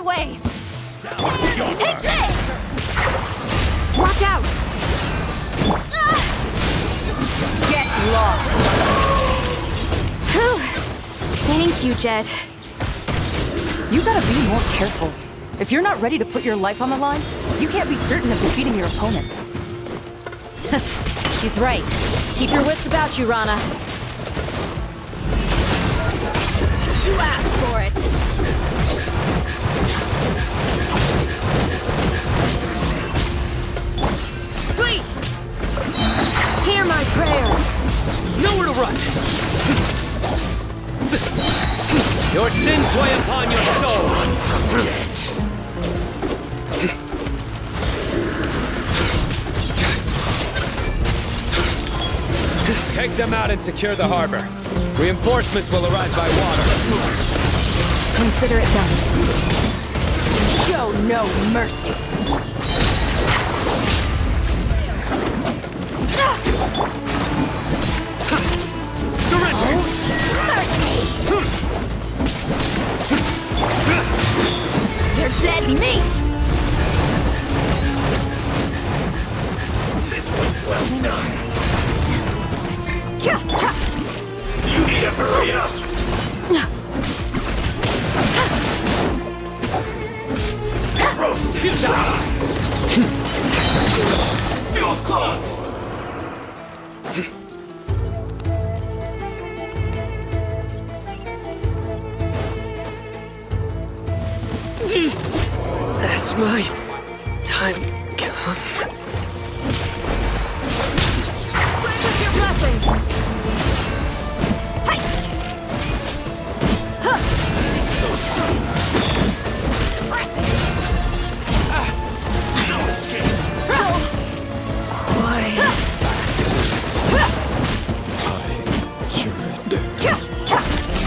way! Take this! Watch out! Get lost! Whew. Thank you, Jed. You gotta be more careful. If you're not ready to put your life on the line, you can't be certain of defeating your opponent. She's right. Keep your wits about you, Rana. You asked for it. Wait! Hear my prayer. Nowhere to run! Your sins weigh upon your soul! Run from dead. Take them out and secure the harbor. Reinforcements will arrive by water. Consider it done. Show no mercy. Surrender! They're dead meat! This was well done. Kya, cha. You need to hurry up. Roasted dry. Feels clogged. That's my time come. Play with your blessing! Hi! Huh. So soon. No escape. Why? Kya, cha.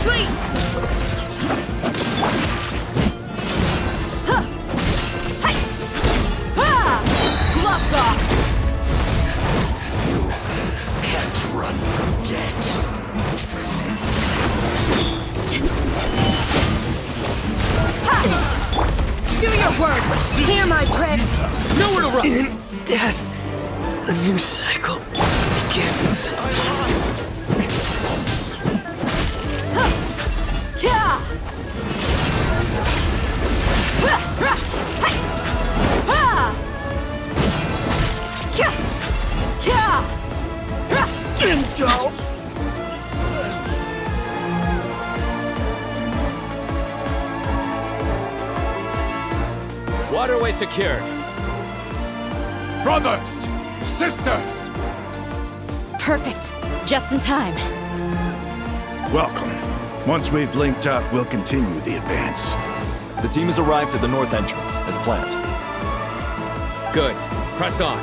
Please! Huh. Hi! Ha! Gloves off! Can't run from dead. Ha! Do your work! Hear my prayer! Nowhere to run! In death, a new cycle begins. Kya! Ha! Ha! Hi! Ha! Kya! Kya! Ha! Intel! Waterway secured. Brothers! Sisters! Perfect. Just in time. Welcome. Once we've linked up, we'll continue the advance. The team has arrived at the north entrance, as planned. Good. Press on.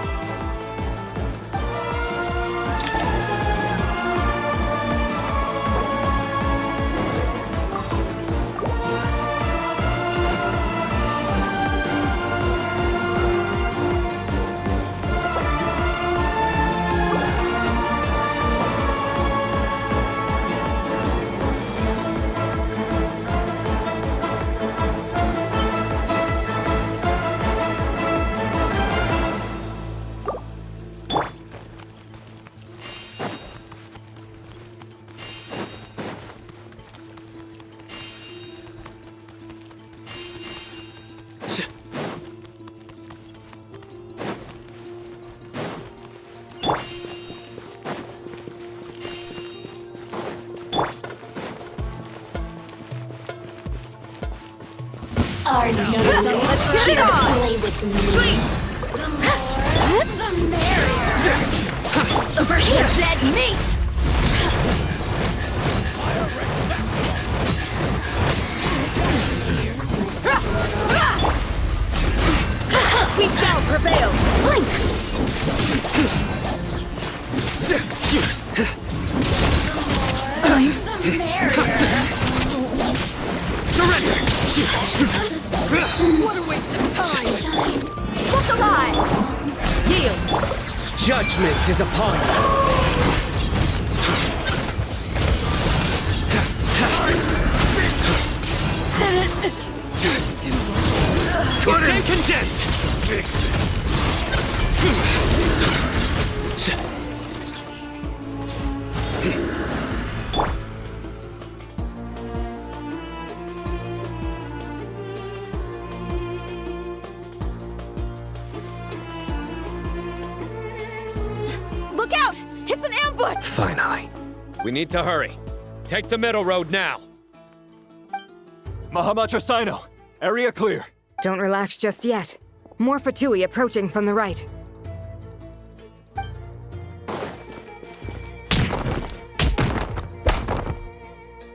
Are you Let's get it here to on! play with me? The more, the merrier. Over here! Dead meat! We shall prevail! Blink! The merrier. Surrender! What a waste of time! Look alive! Yield! Judgment is upon you! Stay condensed! Look out! It's an ambush! Finally. We need to hurry. Take the middle road now. Mahamatra Sino, area clear. Don't relax just yet. More Fatui approaching from the right.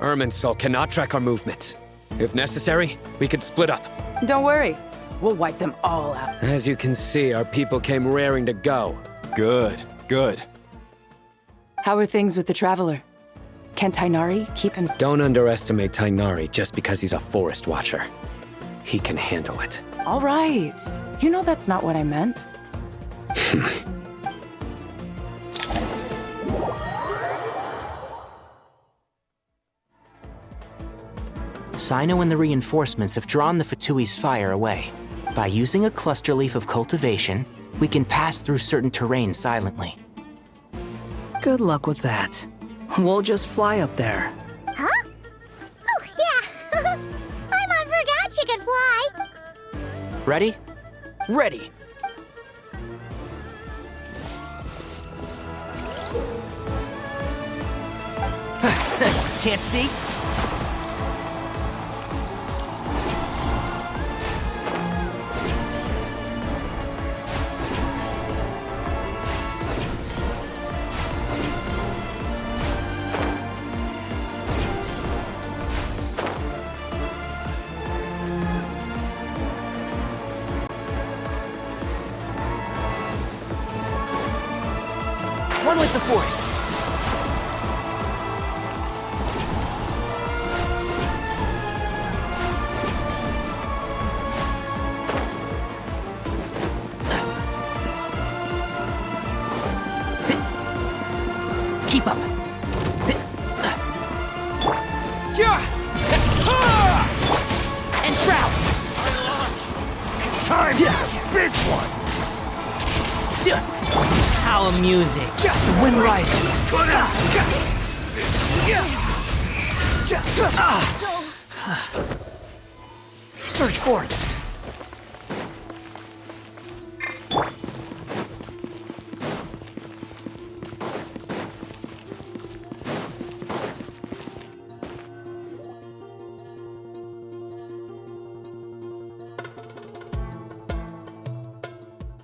Irminsul cannot track our movements. If necessary, we could split up. Don't worry. We'll wipe them all out. As you can see, our people came raring to go. Good, good. How are things with the Traveler? Can Tainari keep him? Don't underestimate Tainari just because he's a forest watcher. He can handle it. All right. You know that's not what I meant. Sino and the reinforcements have drawn the Fatui's fire away. By using a cluster leaf of cultivation, we can pass through certain terrain silently. Good luck with that. We'll just fly up there. Huh? Oh, yeah. Paimon forgot she could fly. Ready? Ready! Can't see? One with the Force. Keep up. And shroud. Time! Big one! How amusing. The wind rises. Surge forth.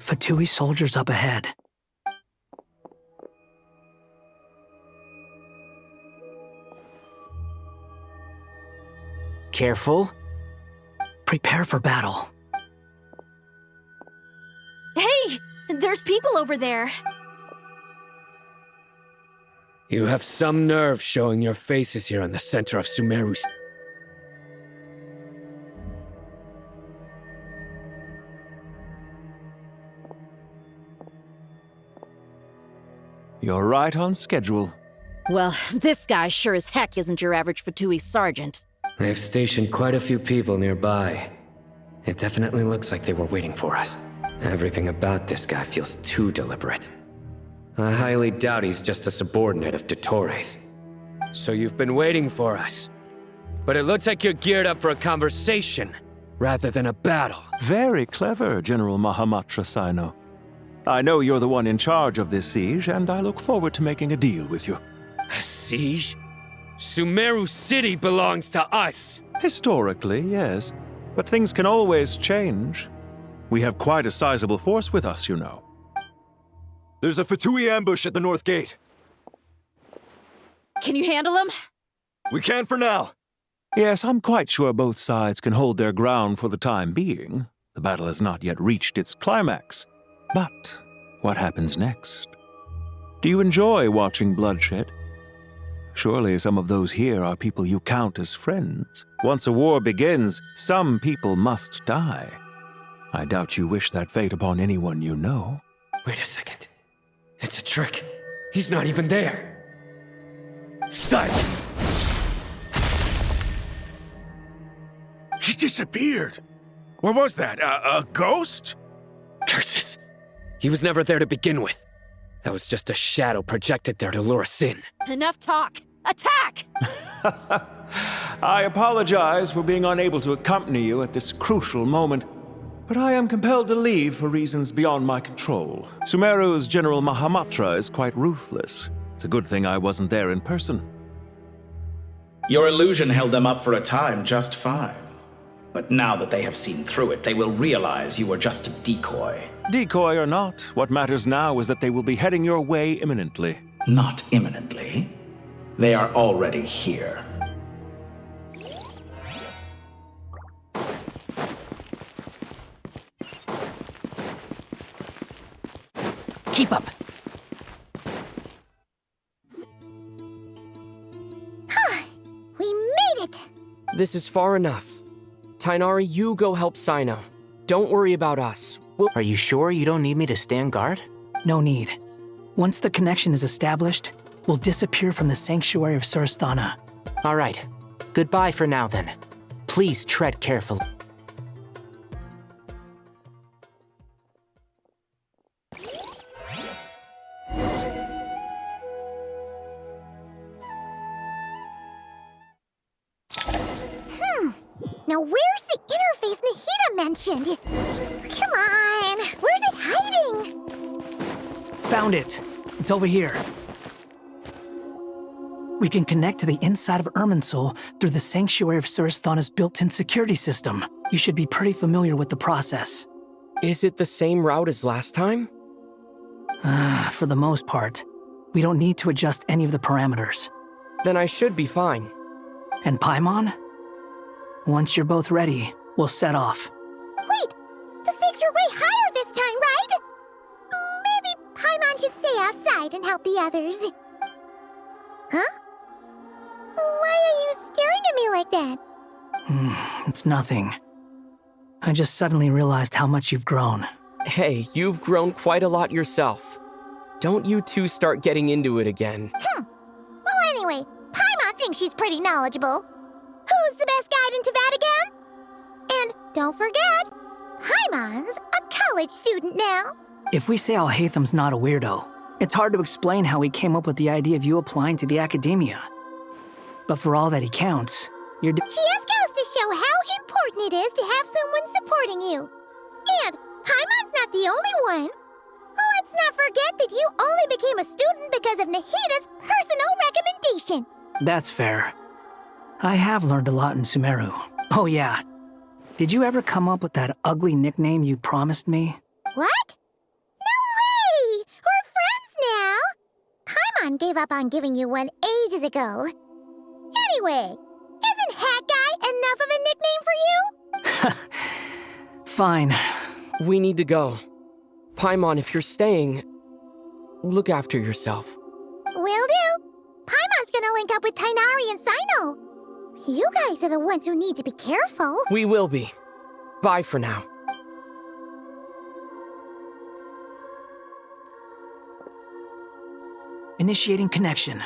Fatui soldiers up ahead. Careful. Prepare for battle. Hey! There's people over there. You have some nerve showing your faces here in the center of Sumeru. You're right on schedule. Well, this guy sure as heck isn't your average Fatui sergeant. They've stationed quite a few people nearby. It definitely looks like they were waiting for us. Everything about this guy feels too deliberate. I highly doubt he's just a subordinate of Dottores. So you've been waiting for us. But it looks like you're geared up for a conversation, rather than a battle. Very clever, General Mahamatra Sino. I know you're the one in charge of this siege, and I look forward to making a deal with you. A siege? Sumeru City belongs to us! Historically, yes. But things can always change. We have quite a sizable force with us, you know. There's a Fatui ambush at the north gate. Can you handle him? We can for now. Yes, I'm quite sure both sides can hold their ground for the time being. The battle has not yet reached its climax. But what happens next? Do you enjoy watching bloodshed? Surely some of those here are people you count as friends. Once a war begins, some people must die. I doubt you wish that fate upon anyone you know. Wait a second. It's a trick. He's not even there. Silence! He disappeared! What was that? A ghost? Curses! He was never there to begin with. That was just a shadow projected there to lure us in. Enough talk. Attack! I apologize for being unable to accompany you at this crucial moment, but I am compelled to leave for reasons beyond my control. Sumeru's General Mahamatra is quite ruthless. It's a good thing I wasn't there in person. Your illusion held them up for a time just fine. But now that they have seen through it, they will realize you were just a decoy. Decoy or not, what matters now is that they will be heading your way imminently. Not imminently. They are already here. Keep up. We made it! This is far enough. Tainari, you go help Sino. Don't worry about us. Are you sure you don't need me to stand guard? No need. Once the connection is established, we'll disappear from the sanctuary of Surasthana. All right. Goodbye for now, then. Please tread carefully. Now where's the interface Nahida mentioned? Come on, where's it hiding? Found it. It's over here. We can connect to the inside of Irminsul through the Sanctuary of Surasthana's built-in security system. You should be pretty familiar with the process. Is it the same route as last time? For the most part. We don't need to adjust any of the parameters. Then I should be fine. And Paimon? Once you're both ready, we'll set off. Wait! The stakes are way higher this time, right? Maybe Paimon should stay outside and help the others. Huh? Why are you staring at me like that? It's nothing. I just suddenly realized how much you've grown. Hey, you've grown quite a lot yourself. Don't you two start getting into it again. Well, anyway, Paimon thinks she's pretty knowledgeable. Who's the best guide in Teyvat again? And don't forget, Paimon's a college student now. If we say Alhatham's not a weirdo, it's hard to explain how he came up with the idea of you applying to the academia. But for all that he counts, you're Just goes to show how important it is to have someone supporting you. And Paimon's not the only one. Let's not forget that you only became a student because of Nahida's personal recommendation. That's fair. I have learned a lot in Sumeru. Oh yeah. Did you ever come up with that ugly nickname you promised me? What? No way! We're friends now! Paimon gave up on giving you one ages ago. Anyway, isn't Hat Guy enough of a nickname for you? Fine. We need to go. Paimon, if you're staying, look after yourself. Will do. Paimon's gonna link up with Tainari and Sino. You guys are the ones who need to be careful. We will be. Bye for now. Initiating connection.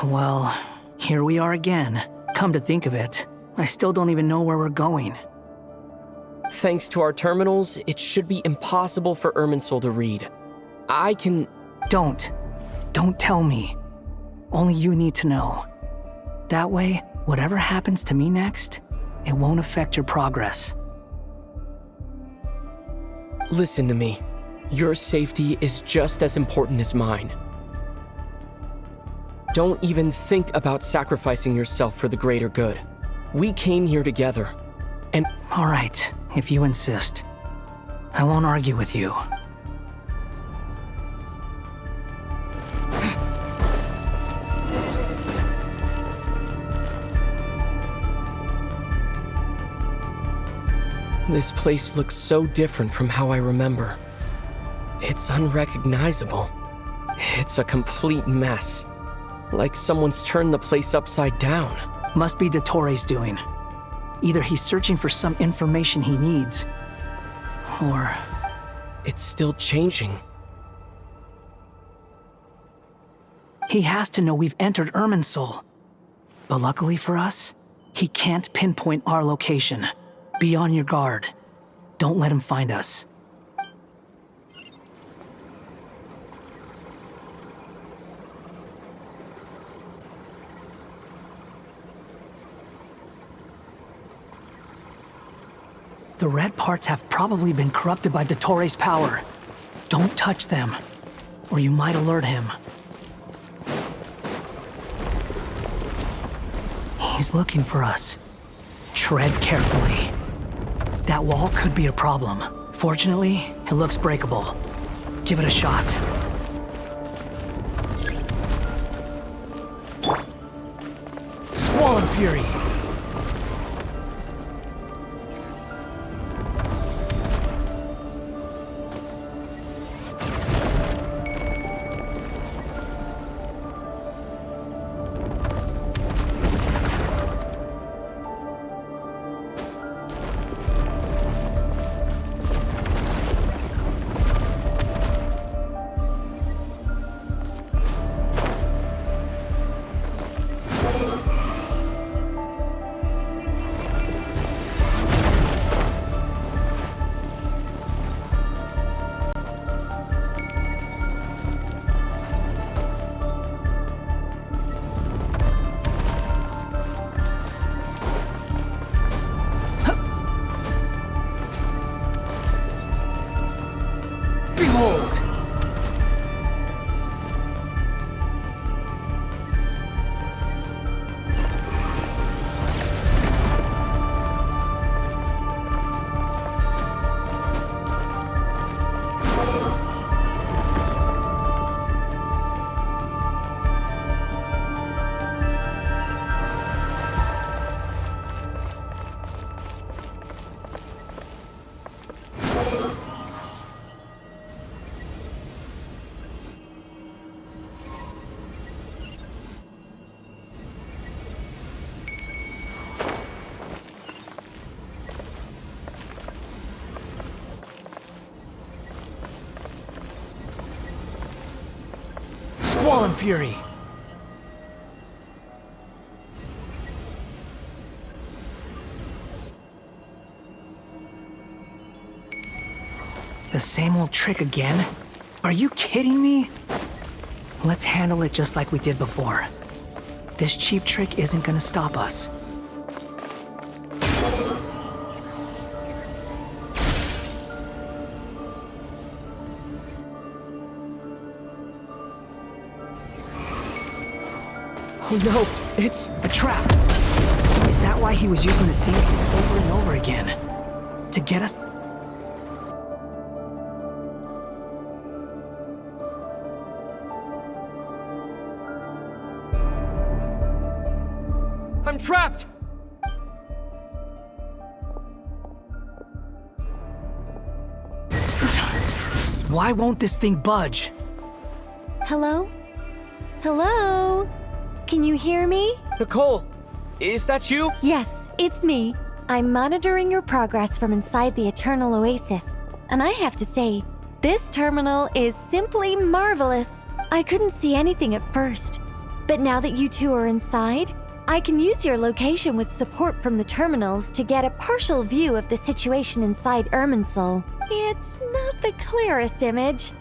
Well, here we are again. Come to think of it, I still don't even know where we're going. Thanks to our terminals, it should be impossible for Irminsul to read. I can... Don't tell me. Only you need to know. That way, whatever happens to me next, it won't affect your progress. Listen to me. Your safety is just as important as mine. Don't even think about sacrificing yourself for the greater good. We came here together, and... All right, if you insist. I won't argue with you. This place looks so different from how I remember. It's unrecognizable. It's a complete mess. Like someone's turned the place upside down. Must be Dottoro's doing. Either he's searching for some information he needs, or... It's still changing. He has to know we've entered Irminsul. But luckily for us, he can't pinpoint our location. Be on your guard. Don't let him find us. The red parts have probably been corrupted by Dottoro's power. Don't touch them, or you might alert him. He's looking for us. Tread carefully. That wall could be a problem. Fortunately, it looks breakable. Give it a shot. Squall and Fury! Behold! Squall and Fury! The same old trick again? Are you kidding me? Let's handle it just like we did before. This cheap trick isn't gonna stop us. Oh no, it's a trap! Is that why he was using the same thing over and over again? To get us... I'm trapped! Why won't this thing budge? Hello? Hello? Can you hear me? Nicole, is that you? Yes, it's me. I'm monitoring your progress from inside the Eternal Oasis, and I have to say, this terminal is simply marvelous. I couldn't see anything at first, but now that you two are inside, I can use your location with support from the terminals to get a partial view of the situation inside Irminsul. It's not the clearest image,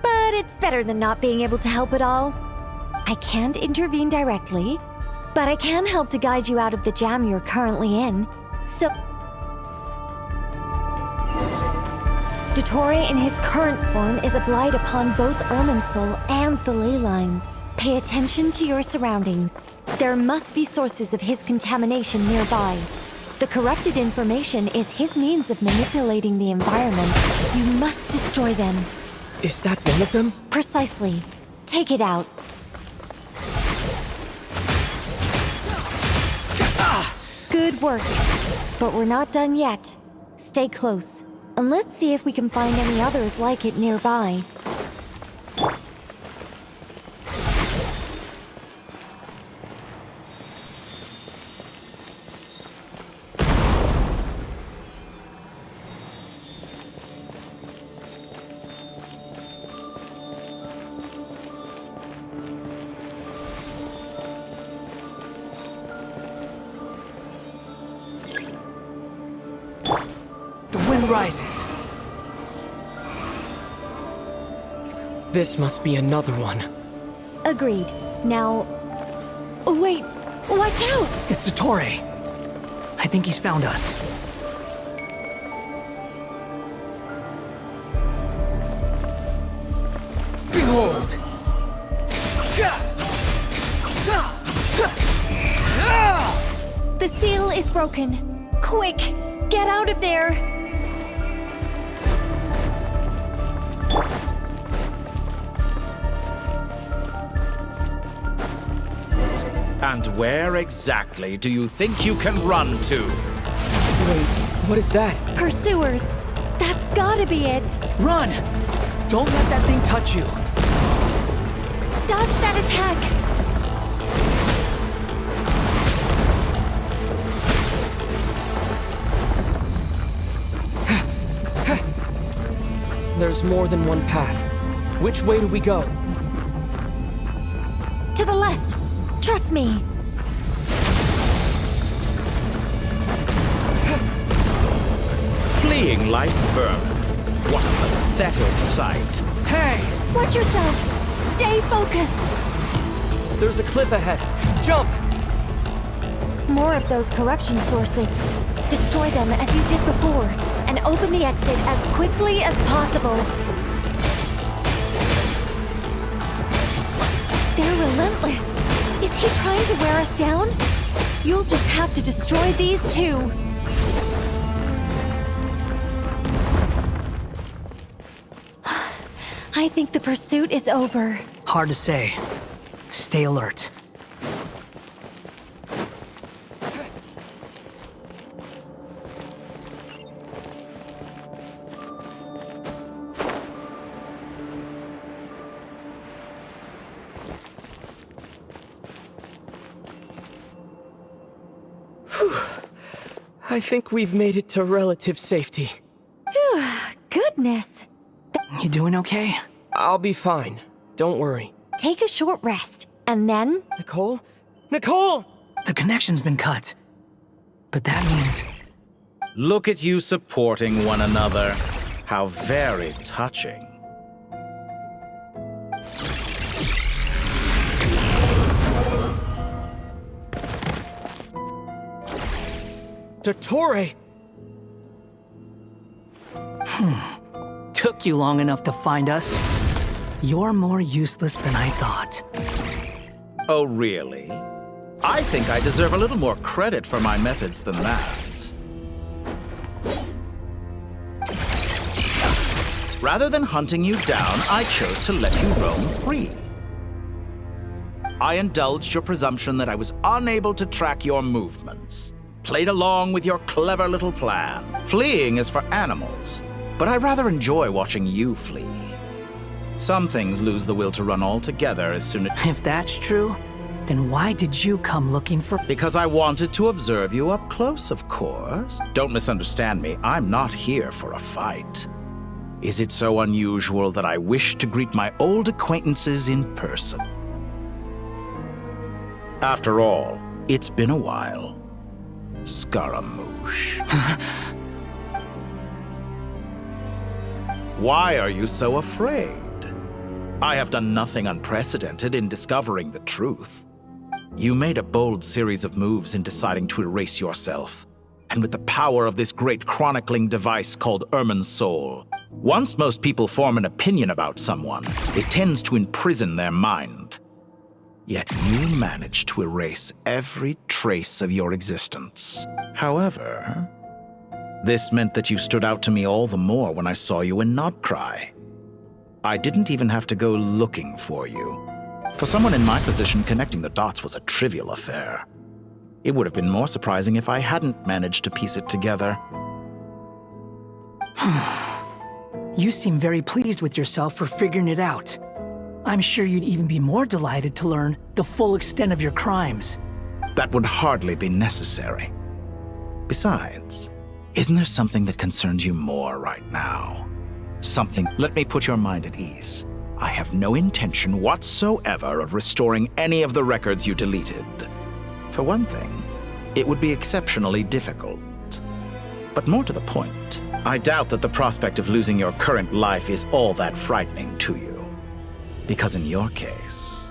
but it's better than not being able to help at all. I can't intervene directly, but I can help to guide you out of the jam you're currently in. So... Dottore in his current form is a blight upon both Irminsul and the ley lines. Pay attention to your surroundings. There must be sources of his contamination nearby. The corrupted information is his means of manipulating the environment. You must destroy them. Is that one of them? Precisely. Take it out. Good work. But we're not done yet. Stay close. Let's see if we can find any others like it nearby. Rises. This must be another one. Agreed. Now... Wait! Watch out! It's Dottore. I think he's found us. Behold! The seal is broken. Quick! Get out of there! And where exactly do you think you can run to? Wait, what is that? Pursuers! That's gotta be it! Run! Don't let that thing touch you! Dodge that attack! There's more than one path. Which way do we go? To the left! Trust me! Fleeing like vermin. What a pathetic sight. Hey! Watch yourselves! Stay focused! There's a cliff ahead. Jump! More of those corruption sources. Destroy them as you did before, and open the exit as quickly as possible. They're relentless. Is he trying to wear us down? You'll just have to destroy these too. I think the pursuit is over. Hard to say. Stay alert. I think we've made it to relative safety. Phew, goodness. You doing okay? I'll be fine. Don't worry. Take a short rest, and then... Nicole? Nicole! The connection's been cut. But that means... Look at you supporting one another. How very touching. Dottore! Took you long enough to find us. You're more useless than I thought. Oh, really? I think I deserve a little more credit for my methods than that. Rather than hunting you down, I chose to let you roam free. I indulged your presumption that I was unable to track your movements. Played along with your clever little plan. Fleeing is for animals, but I rather enjoy watching you flee. Some things lose the will to run altogether as soon as... If that's true, then why did you come looking for... Because I wanted to observe you up close, of course. Don't misunderstand me, I'm not here for a fight. Is it so unusual that I wish to greet my old acquaintances in person? After all, it's been a while. Scaramouche. Why are you so afraid? I have done nothing unprecedented in discovering the truth. You made a bold series of moves in deciding to erase yourself. And with the power of this great chronicling device called Irminsul, once most people form an opinion about someone, it tends to imprison their mind. Yet you managed to erase every trace of your existence. However, this meant that you stood out to me all the more when I saw you in Nodcry. I didn't even have to go looking for you. For someone in my position, connecting the dots was a trivial affair. It would have been more surprising if I hadn't managed to piece it together. You seem very pleased with yourself for figuring it out. I'm sure you'd even be more delighted to learn the full extent of your crimes. That would hardly be necessary. Besides, isn't there something that concerns you more right now? Something. Let me put your mind at ease. I have no intention whatsoever of restoring any of the records you deleted. For one thing, it would be exceptionally difficult. But more to the point, I doubt that the prospect of losing your current life is all that frightening to you. Because in your case,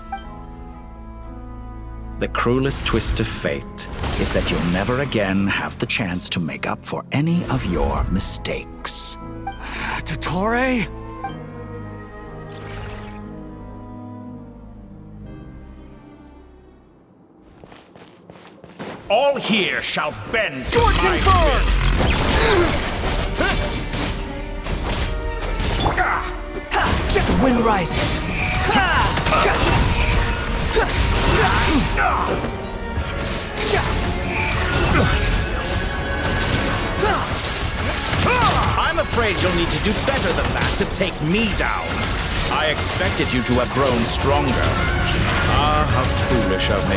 the cruelest twist of fate is that you'll never again have the chance to make up for any of your mistakes. Dottore? All here shall bend to my will. The wind rises. I'm afraid you'll need to do better than that to take me down. I expected you to have grown stronger. Ah, how foolish of me.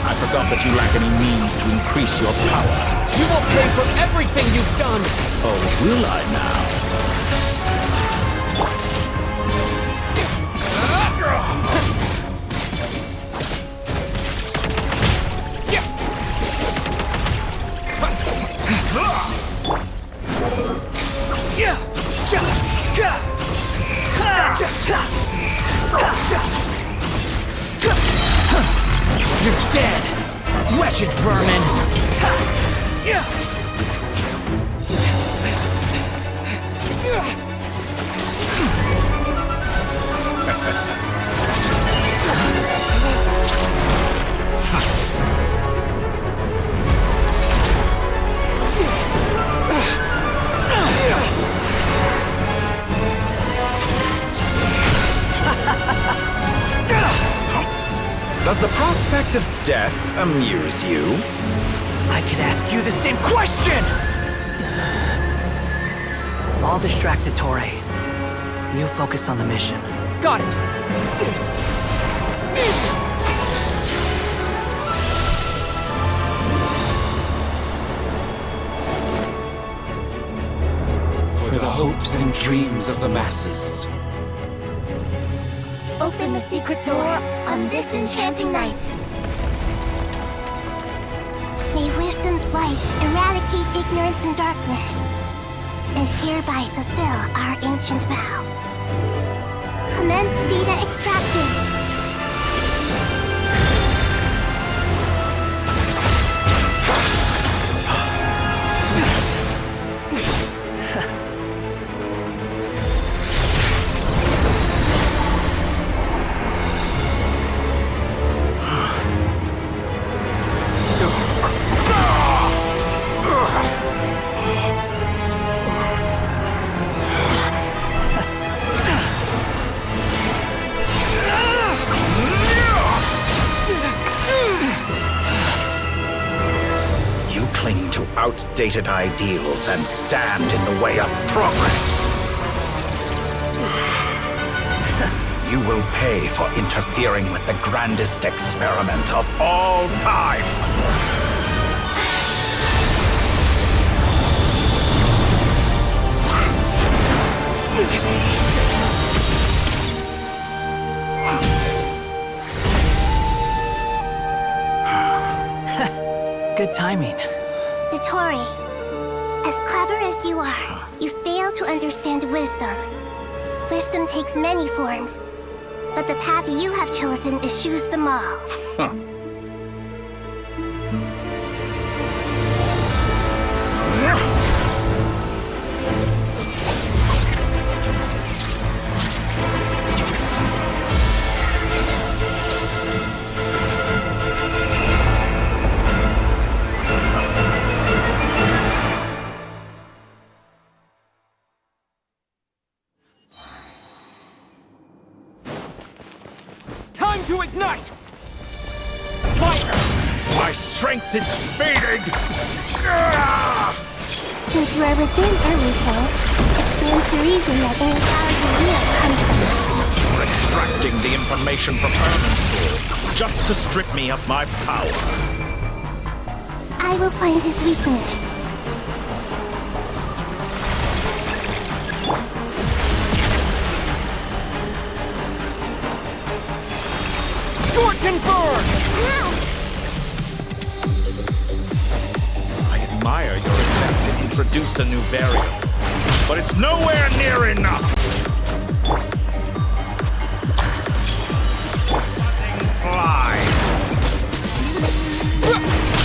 I forgot that you lack any means to increase your power. You will pay for everything you've done! Oh, will I now? You're dead, wretched vermin! Does the prospect of death amuse you? I could ask you the same question! I'll distract Dottore. You focus on the mission. Got it! For the hopes and dreams of the masses. Open the secret door on this enchanting night. May wisdom's light eradicate ignorance and darkness, and hereby fulfill our ancient vow. Commence data extraction. Outdated ideals and stand in the way of progress. You will pay for interfering with the grandest experiment of all time. Good timing. Dottore, as clever as you are, you fail to understand wisdom. Wisdom takes many forms, but the path you have chosen eschews them all. Huh. Time to ignite! Fire! My strength is fading! Since you are within Irwinsoul, it stands to reason that any power you wield comes from it. You're extracting the information from Irwinsoul just to strip me of my power. I will find his weakness. Scorching burn! I admire your attempt to introduce a new variable, but it's nowhere near enough. Fly.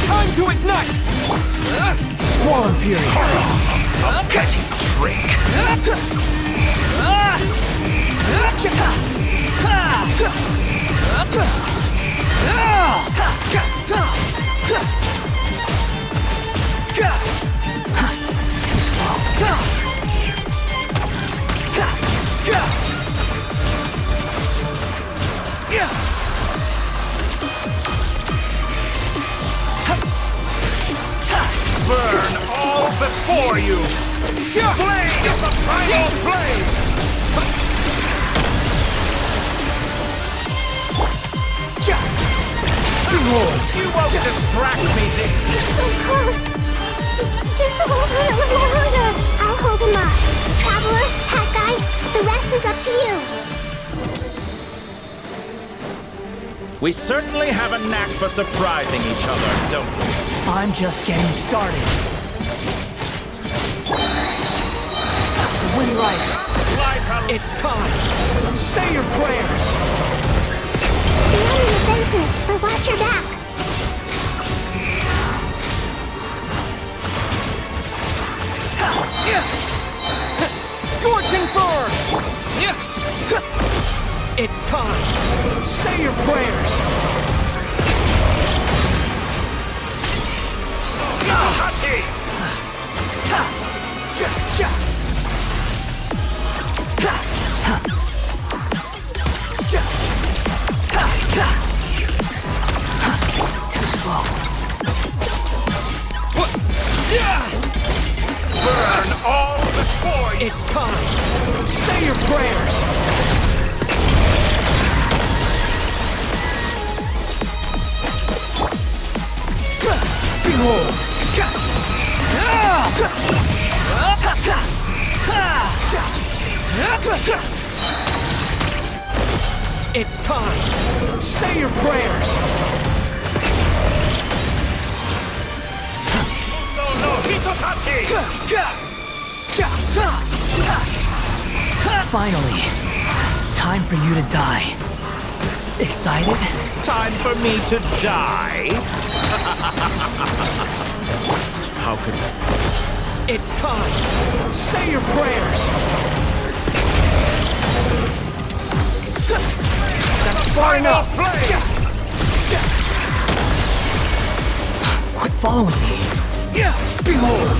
Time to ignite! Squall and Fury. A petty trick. Too slow. Burn all before you! Flame is the final flame! You won't distract me this So close! Just hold on a little longer! I'll hold him off. Traveler, Hat Guy, the rest is up to you. We certainly have a knack for surprising each other, don't we? I'm just getting started. The wind rising. It's time! Say your prayers! Stay on the defensive, but watch your back. Scorching burn! It's time! Say your prayers! Too slow. Burn all before you! It's time! Say your prayers! Behold! It's time! Say your prayers! Finally, time for you to die. Excited? Time for me to die? How could you? It's time! Say your prayers! That's far enough! Quit following me! Behold!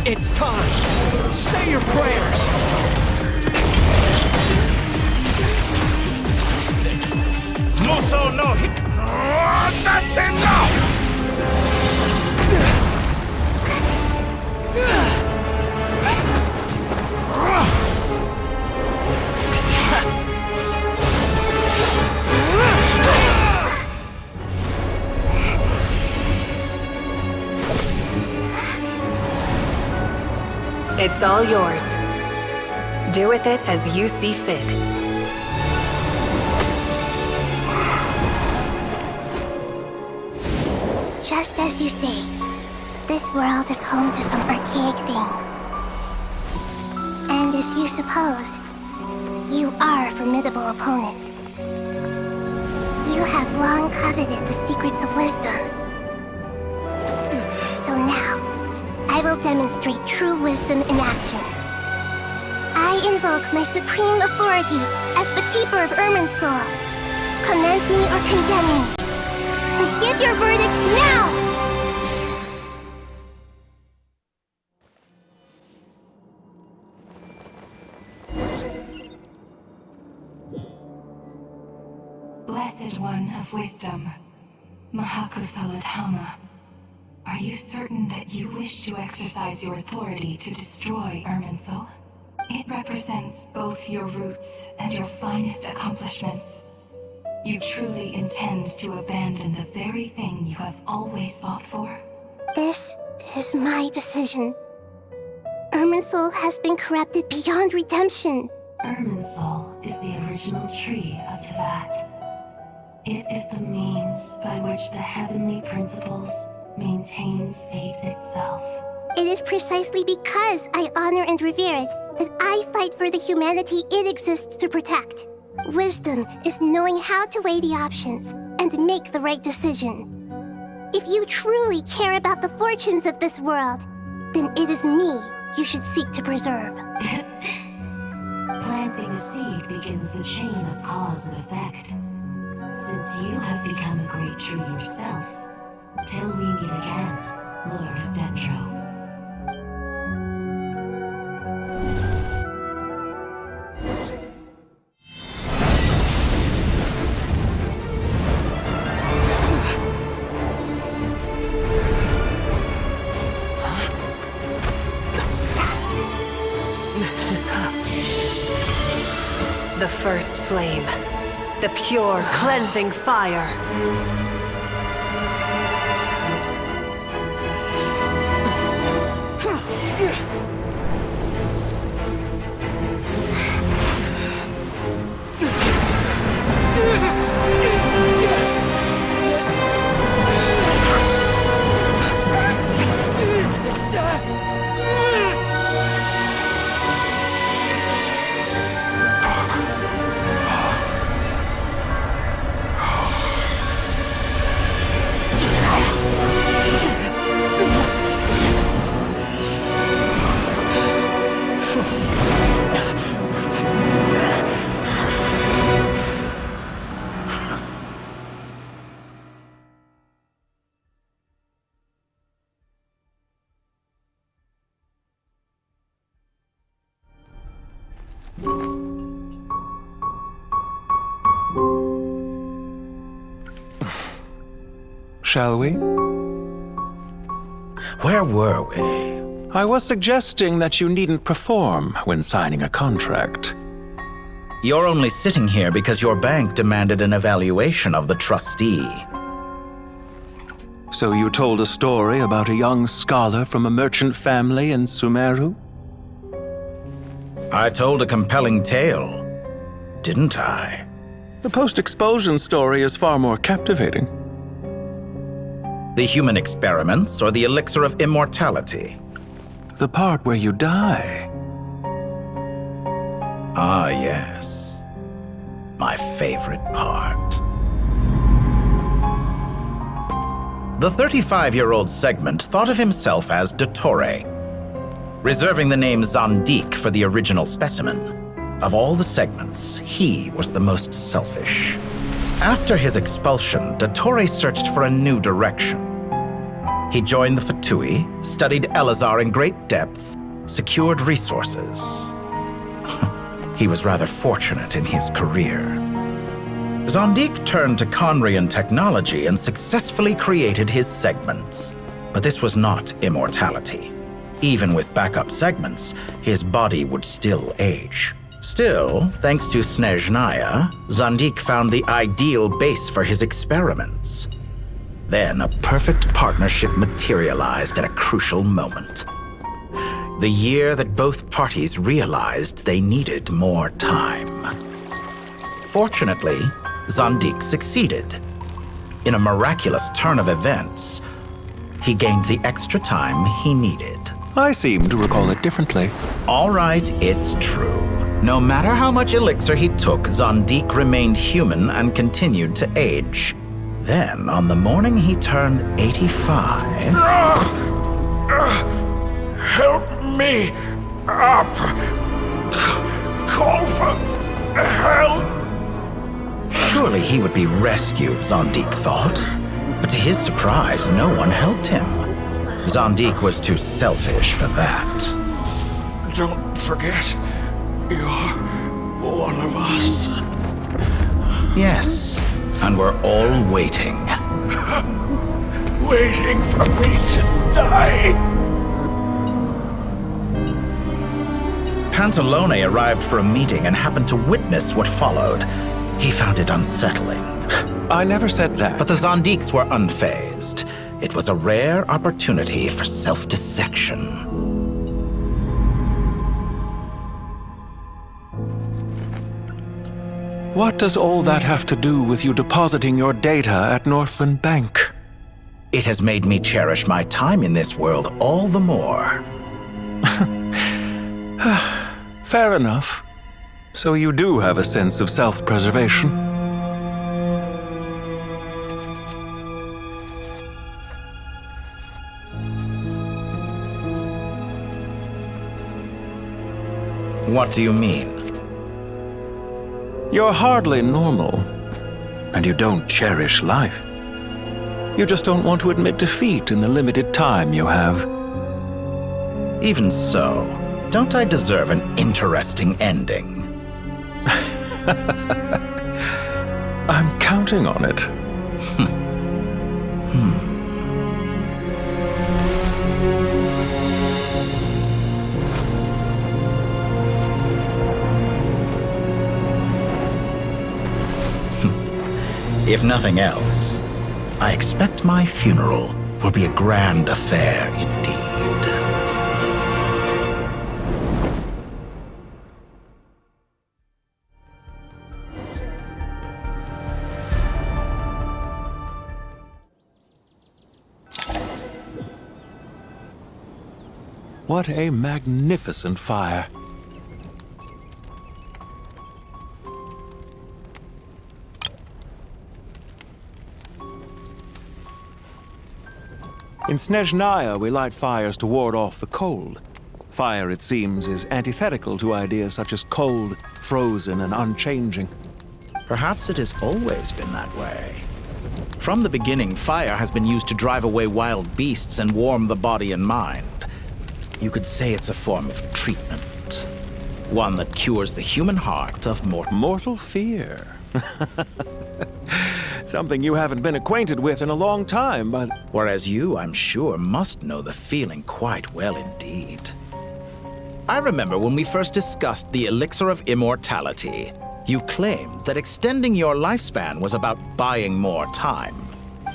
It's time! Say your prayers! Muso no hit! That's enough! It's all yours. Do with it as you see fit. Just as you say, this world is home to some archaic things. And as you suppose, you are a formidable opponent. You have long coveted the secrets of wisdom. So now, I will demonstrate true wisdom in action. I invoke my supreme authority as the keeper of Irminsul. Commend me or condemn me. But give your verdict now! Blessed One of Wisdom, Mahakusaladhama, are you certain that you wish to exercise your authority to destroy Irminsul? It represents both your roots and your finest accomplishments. You truly intend to abandon the very thing you have always fought for? This is my decision. Irminsul has been corrupted beyond redemption. Irminsul is the original tree of Tevat. It is the means by which the heavenly principles maintains fate itself. It is precisely because I honor and revere it that I fight for the humanity it exists to protect. Wisdom is knowing how to weigh the options and make the right decision. If you truly care about the fortunes of this world, then it is me you should seek to preserve. Planting a seed begins the chain of cause and effect. Since you have become a great tree yourself, till we meet again, Lord of Dendro. The first flame. The pure, cleansing fire. Shall we? Where were we? I was suggesting that you needn't perform when signing a contract. You're only sitting here because your bank demanded an evaluation of the trustee. So you told a story about a young scholar from a merchant family in Sumeru? I told a compelling tale, didn't I? The post-expulsion story is far more captivating. The human experiments or the elixir of immortality? The part where you die. Ah, yes. My favorite part. The 35-year-old Segment thought of himself as Dottore, reserving the name Zandik for the original specimen. Of all the Segments, he was the most selfish. After his expulsion, Dottore searched for a new direction. He joined the Fatui, studied Elazar in great depth, secured resources. He was rather fortunate in his career. Zandik turned to Conrian technology and successfully created his segments. But this was not immortality. Even with backup segments, his body would still age. Still, thanks to Snezhnaya, Zandik found the ideal base for his experiments. Then a perfect partnership materialized at a crucial moment. The year that both parties realized they needed more time. Fortunately, Zandik succeeded. In a miraculous turn of events, he gained the extra time he needed. I seem to recall it differently. All right, it's true. No matter how much elixir he took, Zandik remained human and continued to age. Then, on the morning he turned 85... Help me up! Call for help! Surely he would be rescued, Zandik thought. But to his surprise, no one helped him. Zandik was too selfish for that. Don't forget, you're one of us. Yes, And we're all waiting. Waiting for me to die. Pantalone arrived for a meeting and happened to witness what followed. He found it unsettling. I never said that. But the Zondiques were unfazed. It was a rare opportunity for self-dissection. What does all that have to do with you depositing your data at Northland Bank? It has made me cherish my time in this world all the more. Fair enough. So you do have a sense of self-preservation. What do you mean? You're hardly normal, and you don't cherish life. You just don't want to admit defeat in the limited time you have. Even so, don't I deserve an interesting ending? I'm counting on it. If nothing else, I expect my funeral will be a grand affair indeed. What a magnificent fire. In Snezhnaya, we light fires to ward off the cold. Fire, it seems, is antithetical to ideas such as cold, frozen, and unchanging. Perhaps it has always been that way. From the beginning, fire has been used to drive away wild beasts and warm the body and mind. You could say it's a form of treatment. One that cures the human heart of mortal fear. Something you haven't been acquainted with in a long time, but... Whereas you, I'm sure, must know the feeling quite well indeed. I remember when we first discussed the elixir of immortality. You claimed that extending your lifespan was about buying more time.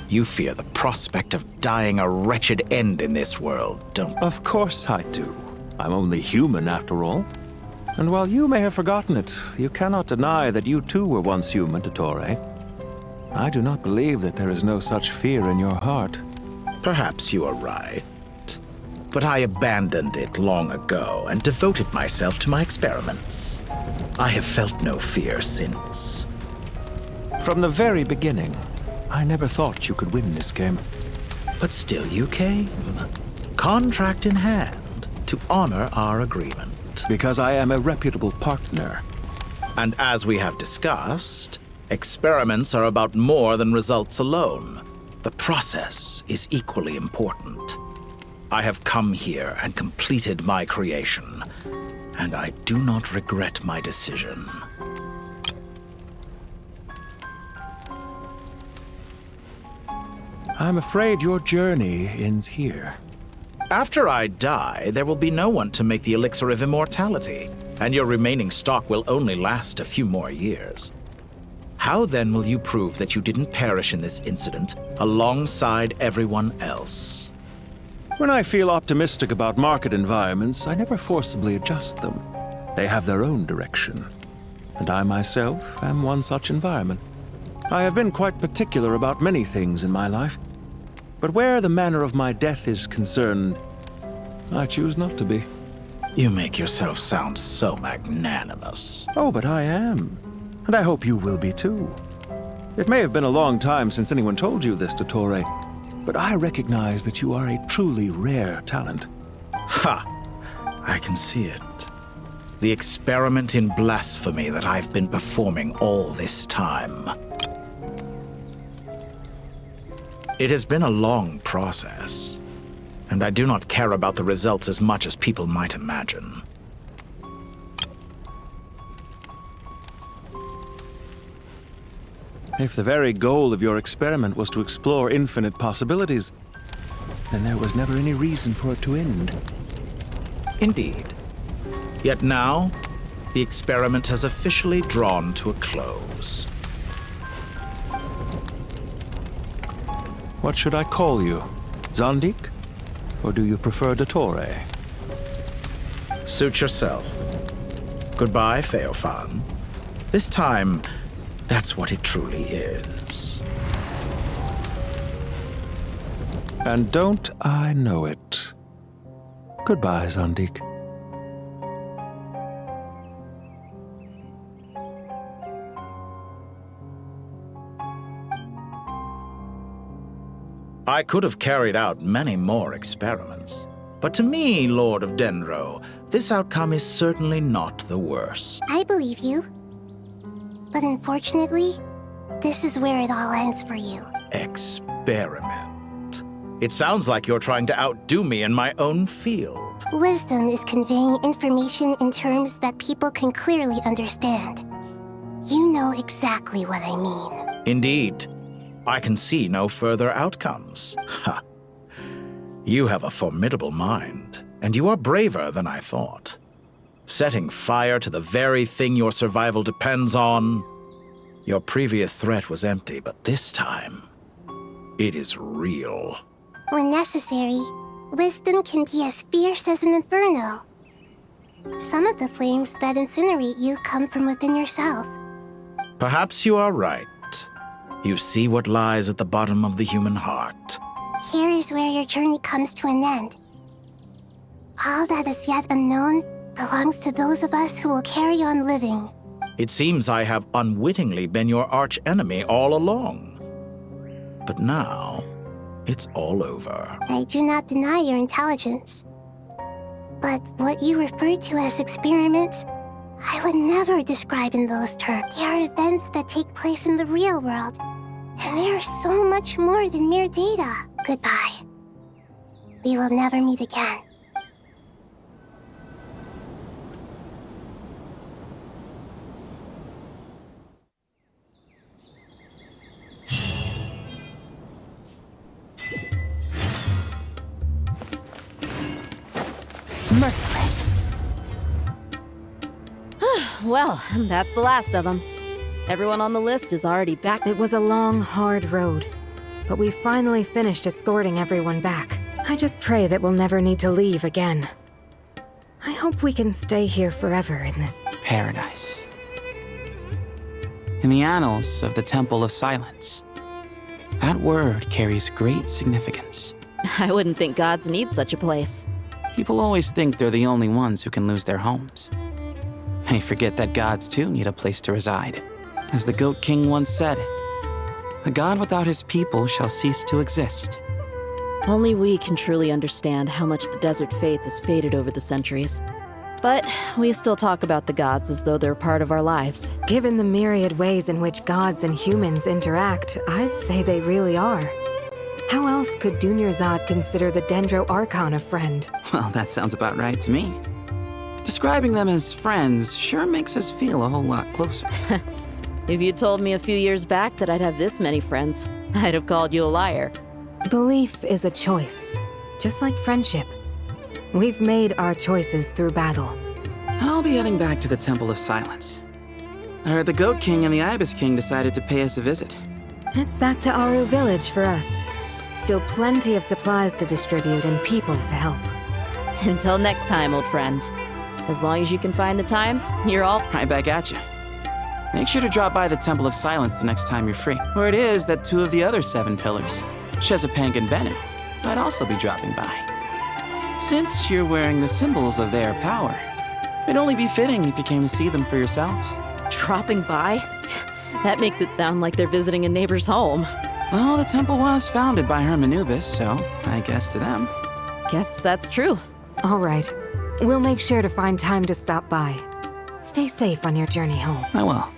You fear the prospect of dying a wretched end in this world, don't you? Of course I do. I'm only human, after all. And while you may have forgotten it, you cannot deny that you too were once human, Dottore. I do not believe that there is no such fear in your heart. Perhaps you are right. But I abandoned it long ago and devoted myself to my experiments. I have felt no fear since. From the very beginning, I never thought you could win this game. But still you came, contract in hand, to honor our agreement. Because I am a reputable partner. And as we have discussed, experiments are about more than results alone. The process is equally important. I have come here and completed my creation, and I do not regret my decision. I'm afraid your journey ends here. After I die, there will be no one to make the elixir of immortality, and your remaining stock will only last a few more years. How then will you prove that you didn't perish in this incident alongside everyone else? When I feel optimistic about market environments, I never forcibly adjust them. They have their own direction. And I myself am one such environment. I have been quite particular about many things in my life. But where the manner of my death is concerned, I choose not to be. You make yourself sound so magnanimous. Oh, but I am. And I hope you will be too. It may have been a long time since anyone told you this, Dottore, but I recognize that you are a truly rare talent. Ha! I can see it. The experiment in blasphemy that I've been performing all this time. It has been a long process, and I do not care about the results as much as people might imagine. If the very goal of your experiment was to explore infinite possibilities, then there was never any reason for it to end. Indeed. Yet now, the experiment has officially drawn to a close. What should I call you? Zondik? Or do you prefer Dottore? Suit yourself. Goodbye, Feofan. This time, that's what it truly is. And don't I know it? Goodbye, Zondik. I could have carried out many more experiments. But to me, Lord of Dendro, this outcome is certainly not the worst. I believe you. But unfortunately, this is where it all ends for you. Experiment. It sounds like you're trying to outdo me in my own field. Wisdom is conveying information in terms that people can clearly understand. You know exactly what I mean. Indeed. I can see no further outcomes. Ha! You have a formidable mind, and you are braver than I thought. Setting fire to the very thing your survival depends on. Your previous threat was empty, but this time, it is real. When necessary, wisdom can be as fierce as an inferno. Some of the flames that incinerate you come from within yourself. Perhaps you are right. You see what lies at the bottom of the human heart. Here is where your journey comes to an end. All that is yet unknown belongs to those of us who will carry on living. It seems I have unwittingly been your arch-enemy all along. But now, it's all over. I do not deny your intelligence. But what you refer to as experiments, I would never describe in those terms. They are events that take place in the real world. And they are so much more than mere data. Goodbye. We will never meet again. Merciless. Well, that's the last of them. Everyone on the list is already back. It was a long, hard road, but we finally finished escorting everyone back. I just pray that we'll never need to leave again. I hope we can stay here forever in this paradise. In the annals of the Temple of Silence, that word carries great significance. I wouldn't think gods need such a place. People always think they're the only ones who can lose their homes. They forget that gods too need a place to reside. As the Goat King once said, a god without his people shall cease to exist. Only we can truly understand how much the desert faith has faded over the centuries. But we still talk about the gods as though they're part of our lives. Given the myriad ways in which gods and humans interact, I'd say they really are. How else could Dunyarzad consider the Dendro Archon a friend? Well, that sounds about right to me. Describing them as friends sure makes us feel a whole lot closer. If you told me a few years back that I'd have this many friends, I'd have called you a liar. Belief is a choice, just like friendship. We've made our choices through battle. I'll be heading back to the Temple of Silence. I heard the Goat King and the Ibis King decided to pay us a visit. It's back to Aru Village for us. Still plenty of supplies to distribute and people to help. Until next time, old friend. As long as you can find the time, you're all right back at you. Make sure to drop by the Temple of Silence the next time you're free. Where it is that two of the other 7 pillars, Shezapank and Bennett, might also be dropping by. Since you're wearing the symbols of their power, it'd only be fitting if you came to see them for yourselves. Dropping by? That makes it sound like they're visiting a neighbor's home. Well, the temple was founded by Hermanubis, so I guess to them. Guess that's true. All right. We'll make sure to find time to stop by. Stay safe on your journey home. I will.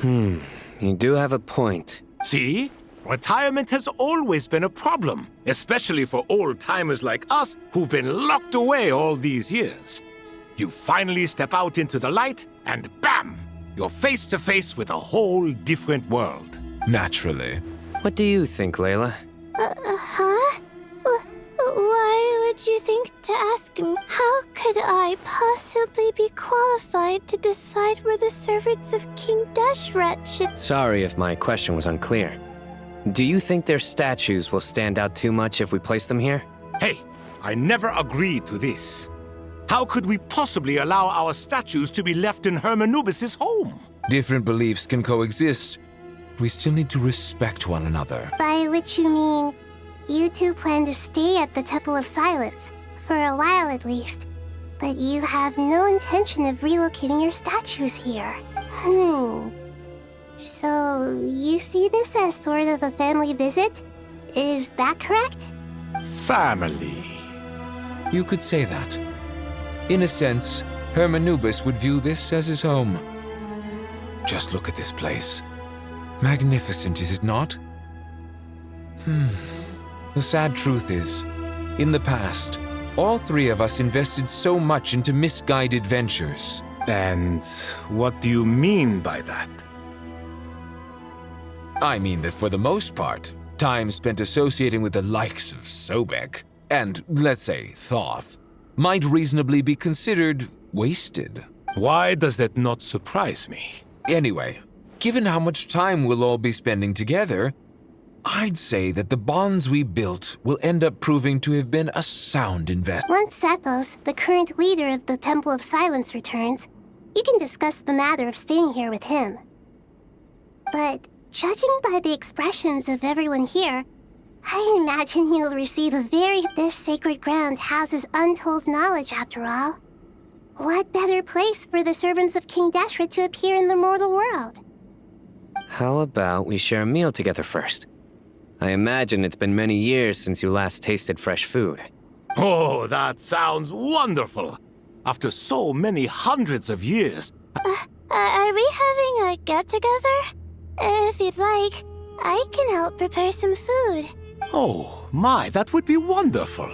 You do have a point. See? Retirement has always been a problem, especially for old-timers like us who've been locked away all these years. You finally step out into the light, and bam! You're face to face with a whole different world. Naturally. What do you think, Layla? Huh? Why would you think to ask me? How could I possibly be qualified to decide where the servants of King Deshret should... Sorry if my question was unclear. Do you think their statues will stand out too much if we place them here? Hey, I never agreed to this. How could we possibly allow our statues to be left in Hermanubis' home? Different beliefs can coexist. We still need to respect one another. By which you mean, you two plan to stay at the Temple of Silence, for a while at least. But you have no intention of relocating your statues here. So, you see this as sort of a family visit? Is that correct? Family. You could say that. In a sense, Hermanubis would view this as his home. Just look at this place. Magnificent, is it not? The sad truth is, in the past, all three of us invested so much into misguided ventures. And what do you mean by that? I mean that for the most part, time spent associating with the likes of Sobek, and, let's say, Thoth, might reasonably be considered wasted. Why does that not surprise me? Anyway, given how much time we'll all be spending together, I'd say that the bonds we built will end up proving to have been a sound investment. Once Sethos, the current leader of the Temple of Silence, returns, you can discuss the matter of staying here with him. But judging by the expressions of everyone here, I imagine you'll receive a very... This sacred ground houses untold knowledge, after all. What better place for the servants of King Deshret to appear in the mortal world? How about we share a meal together first? I imagine it's been many years since you last tasted fresh food. Oh, that sounds wonderful! After so many hundreds of years... Are we having a get-together? If you'd like, I can help prepare some food. Oh, my, that would be wonderful.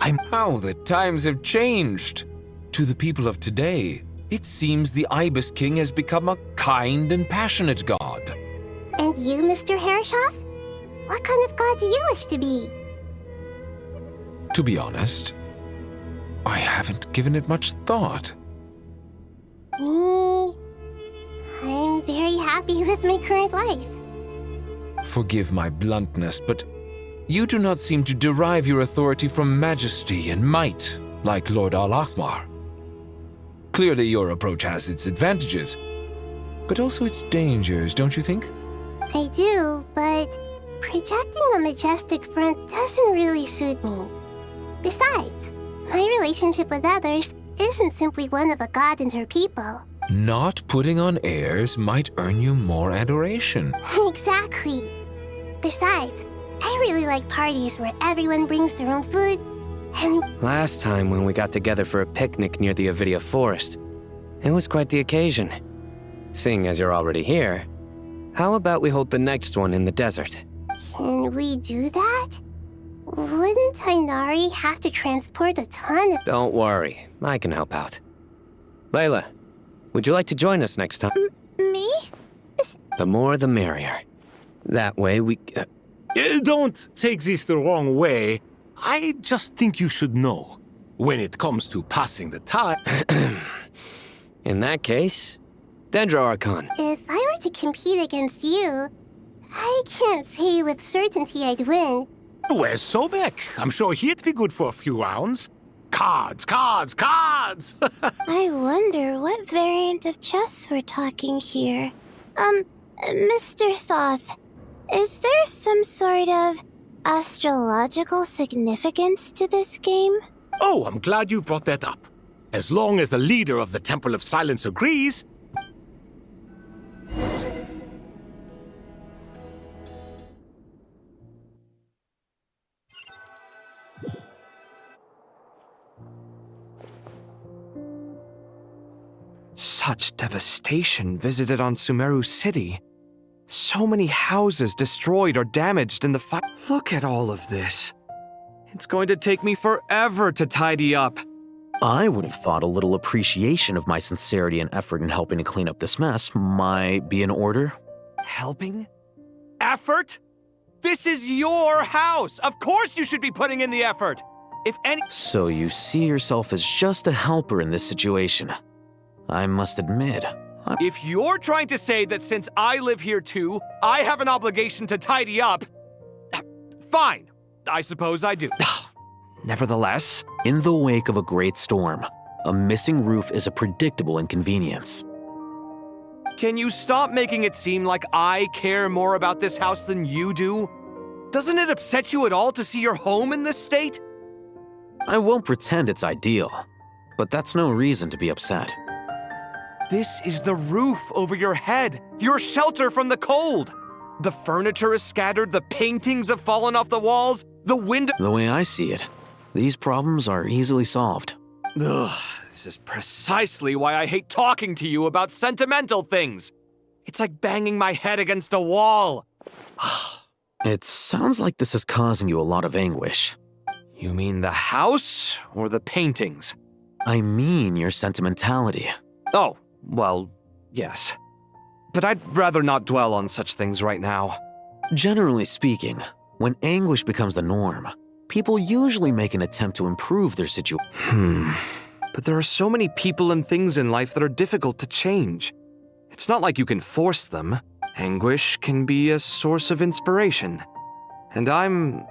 How the times have changed. To the people of today, it seems the Ibis King has become a kind and passionate god. And you, Mr. Herreshoff? What kind of god do you wish to be? To be honest, I haven't given it much thought. Me? I'm very happy with my current life. Forgive my bluntness, but you do not seem to derive your authority from majesty and might, like Lord Al-Ahmar. Clearly your approach has its advantages, but also its dangers, don't you think? I do, but projecting a majestic front doesn't really suit me. Besides, my relationship with others isn't simply one of a god and her people. Not putting on airs might earn you more adoration. Exactly. Besides, I really like parties where everyone brings their own food, and... Last time when we got together for a picnic near the Avidia Forest, it was quite the occasion. Seeing as you're already here, how about we hold the next one in the desert? Can we do that? Wouldn't Tainari have to transport a ton of... Don't worry, I can help out. Layla, would you like to join us next time? Me? The more the merrier. That way we... Don't take this the wrong way. I just think you should know. When it comes to passing the time... In that case, Dendro Archon. If I were to compete against you, I can't say with certainty I'd win. Where's Sobek? I'm sure he'd be good for a few rounds. Cards, cards, cards! I wonder what variant of chess we're talking here. Mr. Thoth, is there some sort of astrological significance to this game? Oh, I'm glad you brought that up. As long as the leader of the Temple of Silence agrees... Such devastation visited on Sumeru City. So many houses destroyed or damaged in the fight. Look at all of this. It's going to take me forever to tidy up. I would have thought a little appreciation of my sincerity and effort in helping to clean up this mess might be in order. Helping? Effort? This is your house! Of course you should be putting in the effort! If any— So you see yourself as just a helper in this situation. I must admit, If you're trying to say that since I live here too, I have an obligation to tidy up, fine. I suppose I do. Nevertheless, in the wake of a great storm, a missing roof is a predictable inconvenience. can you stop making it seem like I care more about this house than you do? Doesn't it upset you at all to see your home in this state? I won't pretend it's ideal, but that's no reason to be upset. This is the roof over your head, your shelter from the cold. The furniture is scattered, the paintings have fallen off the walls, the window— The way I see it, these problems are easily solved. Ugh, this is precisely why I hate talking to you about sentimental things. It's like banging my head against a wall. It sounds like this is causing you a lot of anguish. You mean the house or the paintings? I mean your sentimentality. Oh, well, yes. But I'd rather not dwell on such things right now. Generally speaking, when anguish becomes the norm, people usually make an attempt to improve their situation. But there are so many people and things in life that are difficult to change. It's not like you can force them. Anguish can be a source of inspiration. And I'm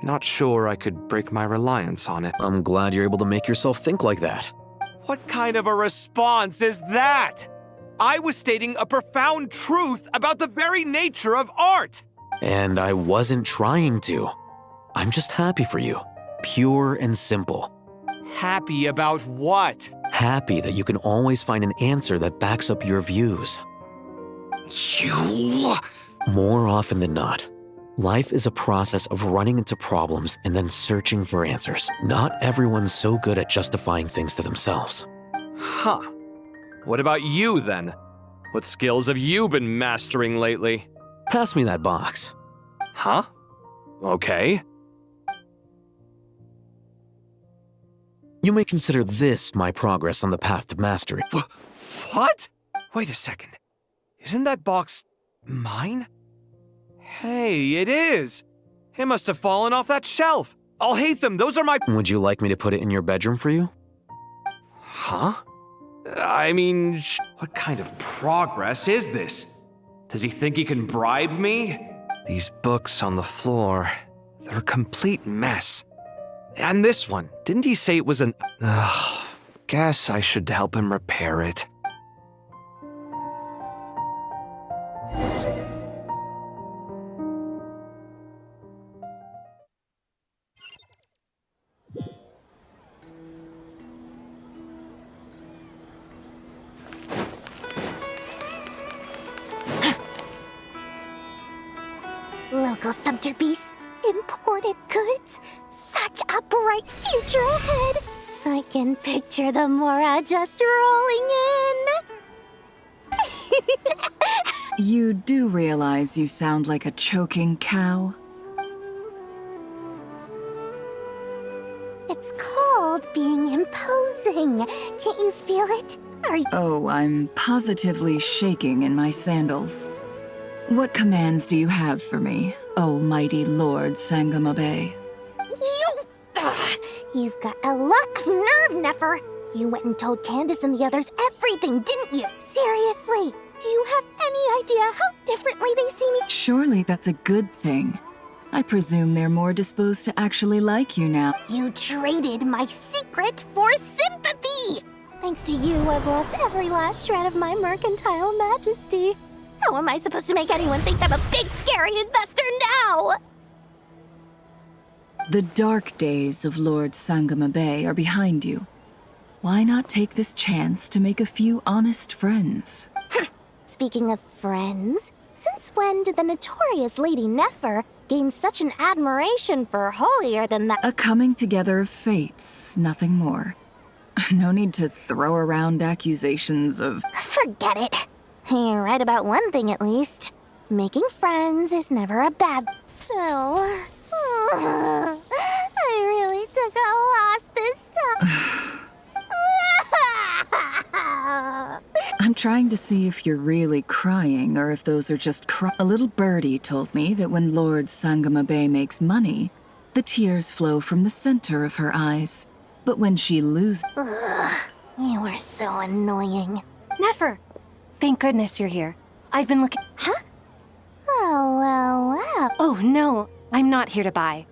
not sure I could break my reliance on it. I'm glad you're able to make yourself think like that. What kind of a response is that? I was stating a profound truth about the very nature of art. And I wasn't trying to. I'm just happy for you. Pure and simple. Happy about what? Happy that you can always find an answer that backs up your views. You... More often than not, life is a process of running into problems and then searching for answers. Not everyone's so good at justifying things to themselves. Huh. What about you, then? What skills have you been mastering lately? Pass me that box. Huh? Okay. You may consider this my progress on the path to mastery. What? Wait a second. Isn't that box mine? Hey, it is! It must have fallen off that shelf. I'll hate them, those are my— Would you like me to put it in your bedroom for you? Huh? I mean, what kind of progress is this? Does he think he can bribe me? These books on the floor, they're a complete mess. And this one, didn't he say it was an— guess I should help him repair it. Local subter beasts, imported goods, such a bright future ahead. I can picture the Mora just rolling in. You do realize you sound like a choking cow? It's called being imposing. Can't you feel it? Are you— Oh, I'm positively shaking in my sandals. What commands do you have for me, oh mighty Lord Sangamabe? You've got a lot of nerve, Nefer. You went and told Candace and the others everything, didn't you? Seriously, do you have any idea how differently they see me? Surely that's a good thing. I presume they're more disposed to actually like you now. You traded my secret for sympathy! Thanks to you, I've lost every last shred of my mercantile majesty. How am I supposed to make anyone think I'm a big, scary investor now? The dark days of Lord Sangamabe are behind you. Why not take this chance to make a few honest friends? Speaking of friends, since when did the notorious Lady Nefer gain such an admiration for holier than that? A coming together of fates, nothing more. No need to throw around accusations of... Forget it. You're right about one thing at least. Making friends is never a bad... So... I really took a loss this time. I'm trying to see if you're really crying or if those are just A little birdie told me that when Lord Sangamabe makes money, the tears flow from the center of her eyes. But when she loses... You are so annoying. Nefer! Thank goodness you're here. I've been looking... Huh? Oh. Oh, no. I'm not here to buy.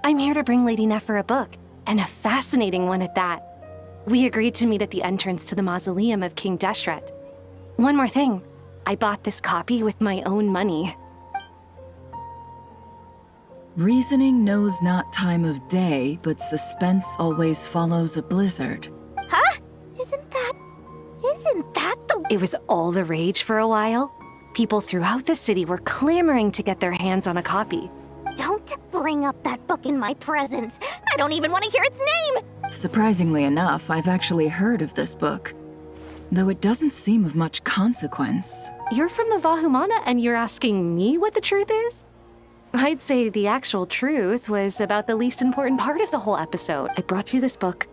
I'm here to bring Lady Nefer a book, and a fascinating one at that. We agreed to meet at the entrance to the mausoleum of King Deshret. One more thing. I bought this copy with my own money. Reasoning knows not time of day, but suspense always follows a blizzard. Huh? Isn't that the... It was all the rage for a while. People throughout the city were clamoring to get their hands on a copy. Don't bring up that book in my presence. I don't even want to hear its name! Surprisingly enough, I've actually heard of this book. Though it doesn't seem of much consequence. You're from the Vahumana and you're asking me what the truth is? I'd say the actual truth was about the least important part of the whole episode. I brought you this book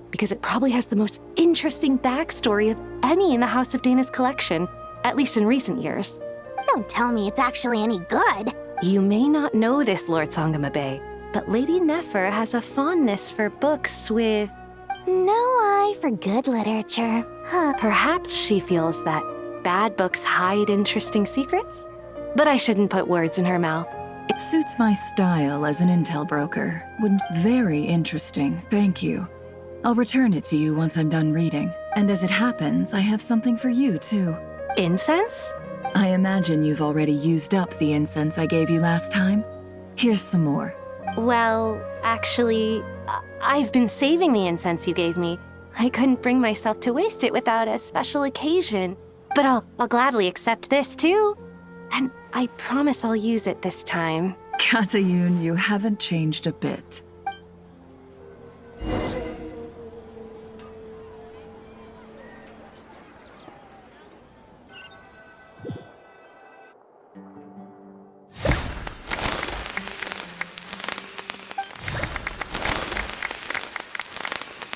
because it probably has the most interesting backstory of any in the House of Dana's collection, at least in recent years. Don't tell me it's actually any good. You may not know this, Lord Sangamabe, but Lady Nefer has a fondness for books with... no eye for good literature. Huh. Perhaps she feels that bad books hide interesting secrets? But I shouldn't put words in her mouth. It suits my style as an intel broker. Very interesting, thank you. I'll return it to you once I'm done reading. And as it happens, I have something for you, too. Incense? I imagine you've already used up the incense I gave you last time. Here's some more. Well, actually, I've been saving the incense you gave me. I couldn't bring myself to waste it without a special occasion. But I'll gladly accept this, too. And I promise I'll use it this time. Katayun, you haven't changed a bit.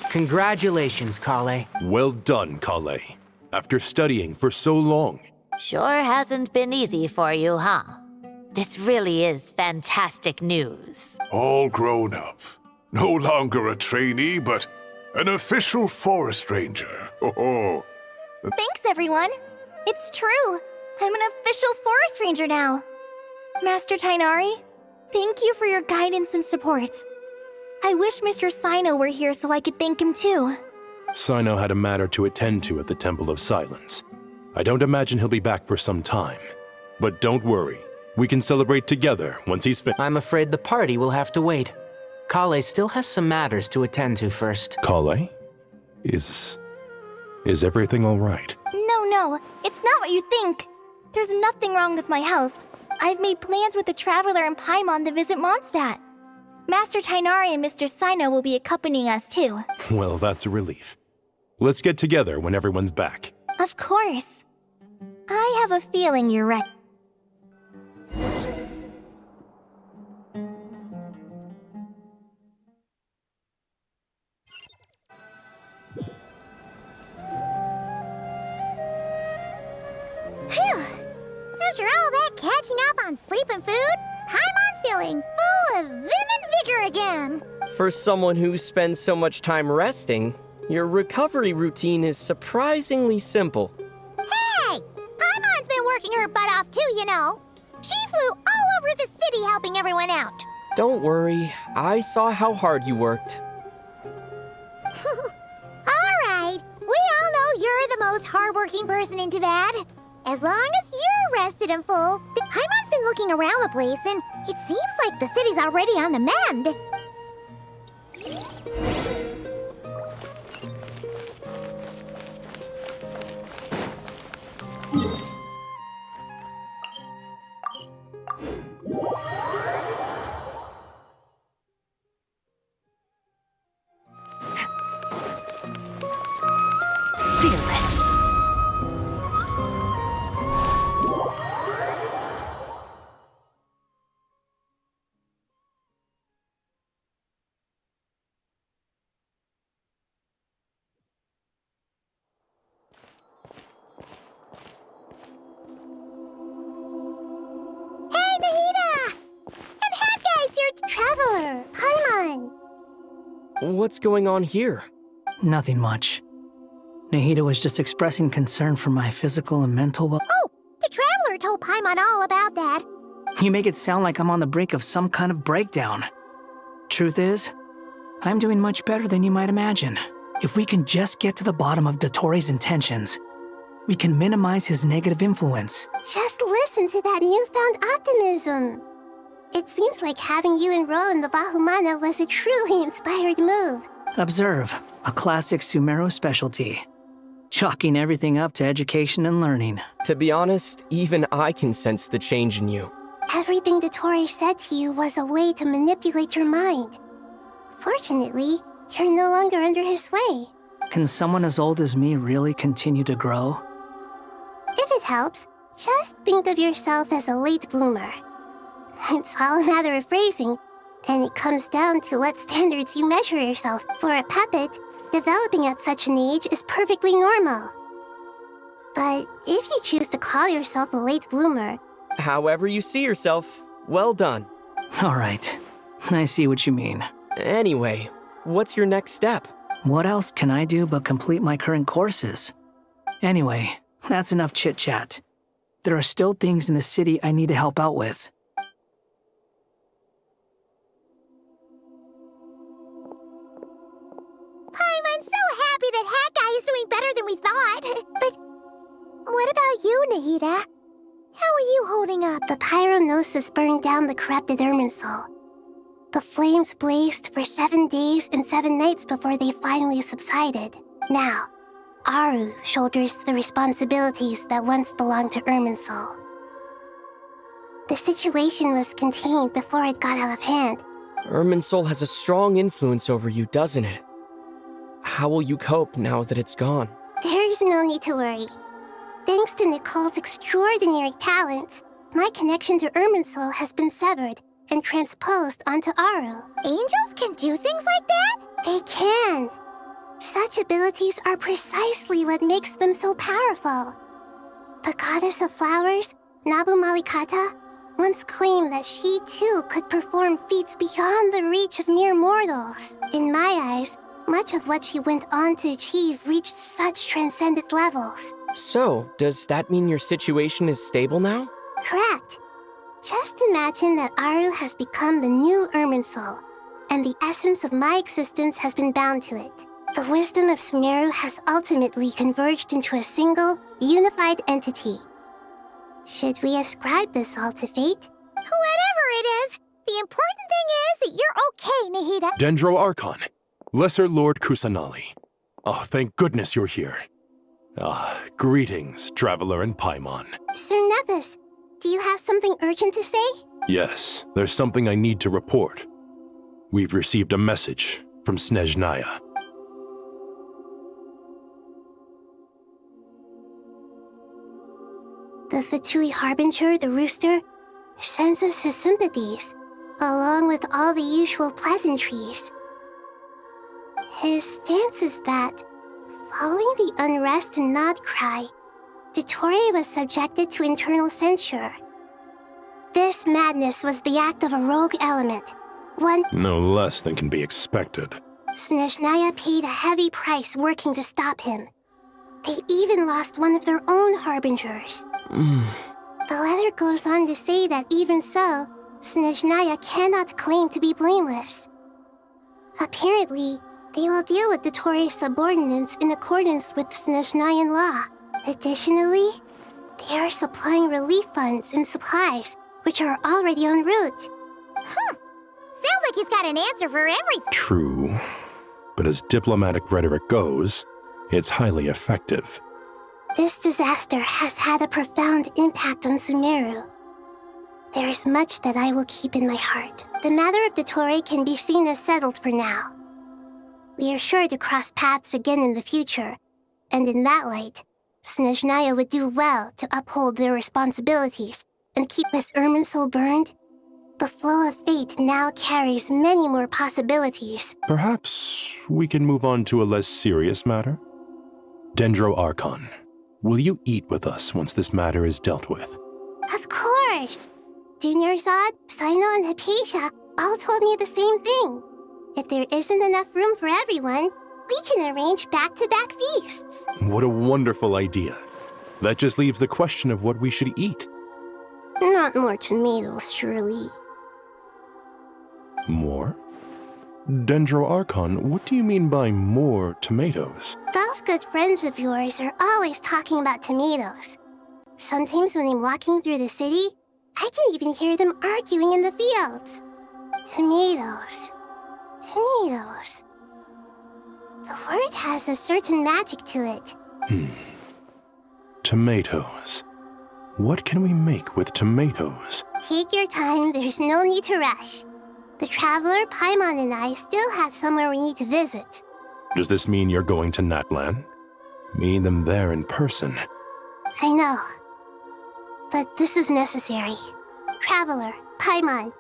Congratulations, Kale. Well done, Kale. After studying for so long. Sure hasn't been easy for you, huh? This really is fantastic news. All grown up. No longer a trainee, but an official forest ranger. Oh. Thanks, everyone. It's true. I'm an official forest ranger now. Master Tainari, thank you for your guidance and support. I wish Mr. Sino were here so I could thank him too. Sino had a matter to attend to at the Temple of Silence. I don't imagine he'll be back for some time. But don't worry. We can celebrate together once he's finished. I'm afraid the party will have to wait. Kale still has some matters to attend to first. Kale? Is everything all right? No, it's not what you think. There's nothing wrong with my health. I've made plans with the Traveler and Paimon to visit Mondstadt. Master Tainari and Mr. Sino will be accompanying us too. Well, that's a relief. Let's get together when everyone's back. Of course. I have a feeling you're right. Phew! After all that catching up on sleep and food, Paimon's feeling full of vim and vigor again. For someone who spends so much time resting, your recovery routine is surprisingly simple. Hey! Paimon's been working her butt off too, you know. She flew all over the city helping everyone out. Don't worry, I saw how hard you worked. Alright, we all know you're the most hardworking person in Tavad. As long as you're rested and full, Paimon's been looking around the place and it seems like the city's already on the mend. fearless. Hey, Nahida! And Hat Guy's your traveler, Paimon. What's going on here? Nothing much. Nahida was just expressing concern for my physical and mental well. Oh, the traveler told Paimon all about that. You make it sound like I'm on the brink of some kind of breakdown. Truth is, I'm doing much better than you might imagine. If we can just get to the bottom of Dottoro's intentions, we can minimize his negative influence. Just listen to that newfound optimism. It seems like having you enroll in the Vahumana was a truly inspired move. Observe, a classic Sumeru specialty. Chalking everything up to education and learning. To be honest, even I can sense the change in you. Everything Dottori said to you was a way to manipulate your mind. Fortunately, you're no longer under his sway. Can someone as old as me really continue to grow? If it helps, just think of yourself as a late bloomer. It's all a matter of phrasing, and it comes down to what standards you measure yourself. For a puppet, developing at such an age is perfectly normal. But if you choose to call yourself a late bloomer... However you see yourself, well done. All right, I see what you mean. Anyway, what's your next step? What else can I do but complete my current courses? Anyway, that's enough chit-chat. There are still things in the city I need to help out with. I'm so happy that Hat Guy is doing better than we thought. But what about you, Nahida? How are you holding up? The pyronosis burned down the corrupted Irminsul. The flames blazed for 7 days and 7 nights before they finally subsided. Now, Aru shoulders the responsibilities that once belonged to Irminsul. The situation was contained before it got out of hand. Irminsul has a strong influence over you, doesn't it? How will you cope now that it's gone? There is no need to worry. Thanks to Nicole's extraordinary talents, my connection to Irminsul has been severed and transposed onto Aru. Angels can do things like that? They can. Such abilities are precisely what makes them so powerful. The goddess of flowers, Nabu Malikata, once claimed that she too could perform feats beyond the reach of mere mortals. In my eyes, much of what she went on to achieve reached such transcendent levels. So, does that mean your situation is stable now? Correct. Just imagine that Aru has become the new Irminsul, and the essence of my existence has been bound to it. The wisdom of Sumeru has ultimately converged into a single, unified entity. Should we ascribe this all to fate? Whatever it is, the important thing is that you're okay, Nahida. Dendro Archon, Lesser Lord Kusanali. Oh, thank goodness you're here. Greetings, Traveler and Paimon. Sir Nevis, do you have something urgent to say? Yes, there's something I need to report. We've received a message from Snezhnaya. The Fatui Harbinger, the Rooster, sends us his sympathies, along with all the usual pleasantries. His stance is that, following the unrest and Nod Cry, Dottori was subjected to internal censure. This madness was the act of a rogue element, one No less than can be expected. Snezhnaya paid a heavy price working to stop him. They even lost one of their own Harbingers. The letter goes on to say that even so, Snezhnaya cannot claim to be blameless. Apparently, they will deal with Dottori's subordinates in accordance with Snezhnayan law. Additionally, they are supplying relief funds and supplies, which are already en route. Sounds like he's got an answer for everything. True. But as diplomatic rhetoric goes, it's highly effective. This disaster has had a profound impact on Sumeru. There is much that I will keep in my heart. The matter of Dottori can be seen as settled for now. We are sure to cross paths again in the future, And in that light, Snezhnaya would do well to uphold their responsibilities and keep with Irminsul burned. The flow of fate now carries many more possibilities. Perhaps we can move on to a less serious matter? Dendro Archon, will you eat with us once this matter is dealt with? Of course! Junior Zod, Sino, and Hypatia all told me the same thing. If there isn't enough room for everyone, we can arrange back-to-back feasts. What a wonderful idea. That just leaves the question of what we should eat. Not more tomatoes, surely. More? Dendro Archon, what do you mean by more tomatoes? Those good friends of yours are always talking about tomatoes. Sometimes when I'm walking through the city, I can even hear them arguing in the fields. Tomatoes. Tomatoes. The word has a certain magic to it. Tomatoes. What can we make with tomatoes? Take your time, there's no need to rush. The Traveler, Paimon, and I still have somewhere we need to visit. Does this mean you're going to Natlan? Meet them there in person. I know. But this is necessary. Traveler, Paimon,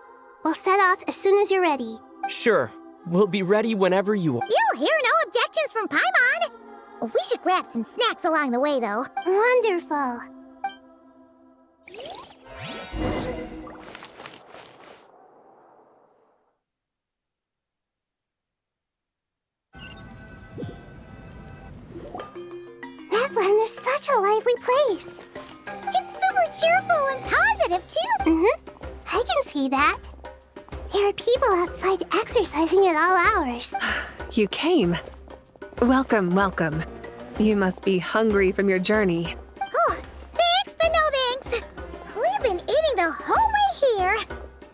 we'll set off as soon as you're ready. Sure, we'll be ready whenever you are. You'll hear no objections from Paimon! We should grab some snacks along the way, though. Wonderful. Natlan is such a lively place. It's super cheerful and positive, too. I can see that. There are people outside exercising at all hours. You came. Welcome, welcome. You must be hungry from your journey. Oh, thanks, but no thanks. We've been eating the whole way here.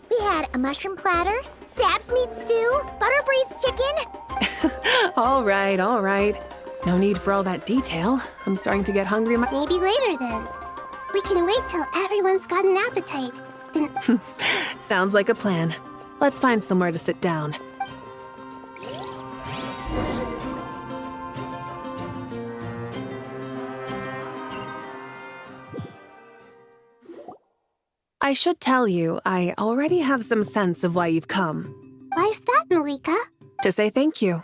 We had a mushroom platter, Sab's meat stew, butter braised chicken. All right, all right. No need for all that detail. I'm starting to get hungry. Maybe later then. We can wait till everyone's got an appetite. Then Sounds like a plan. Let's find somewhere to sit down. I should tell you, I already have some sense of why you've come. Why's that, Malika? To say thank you.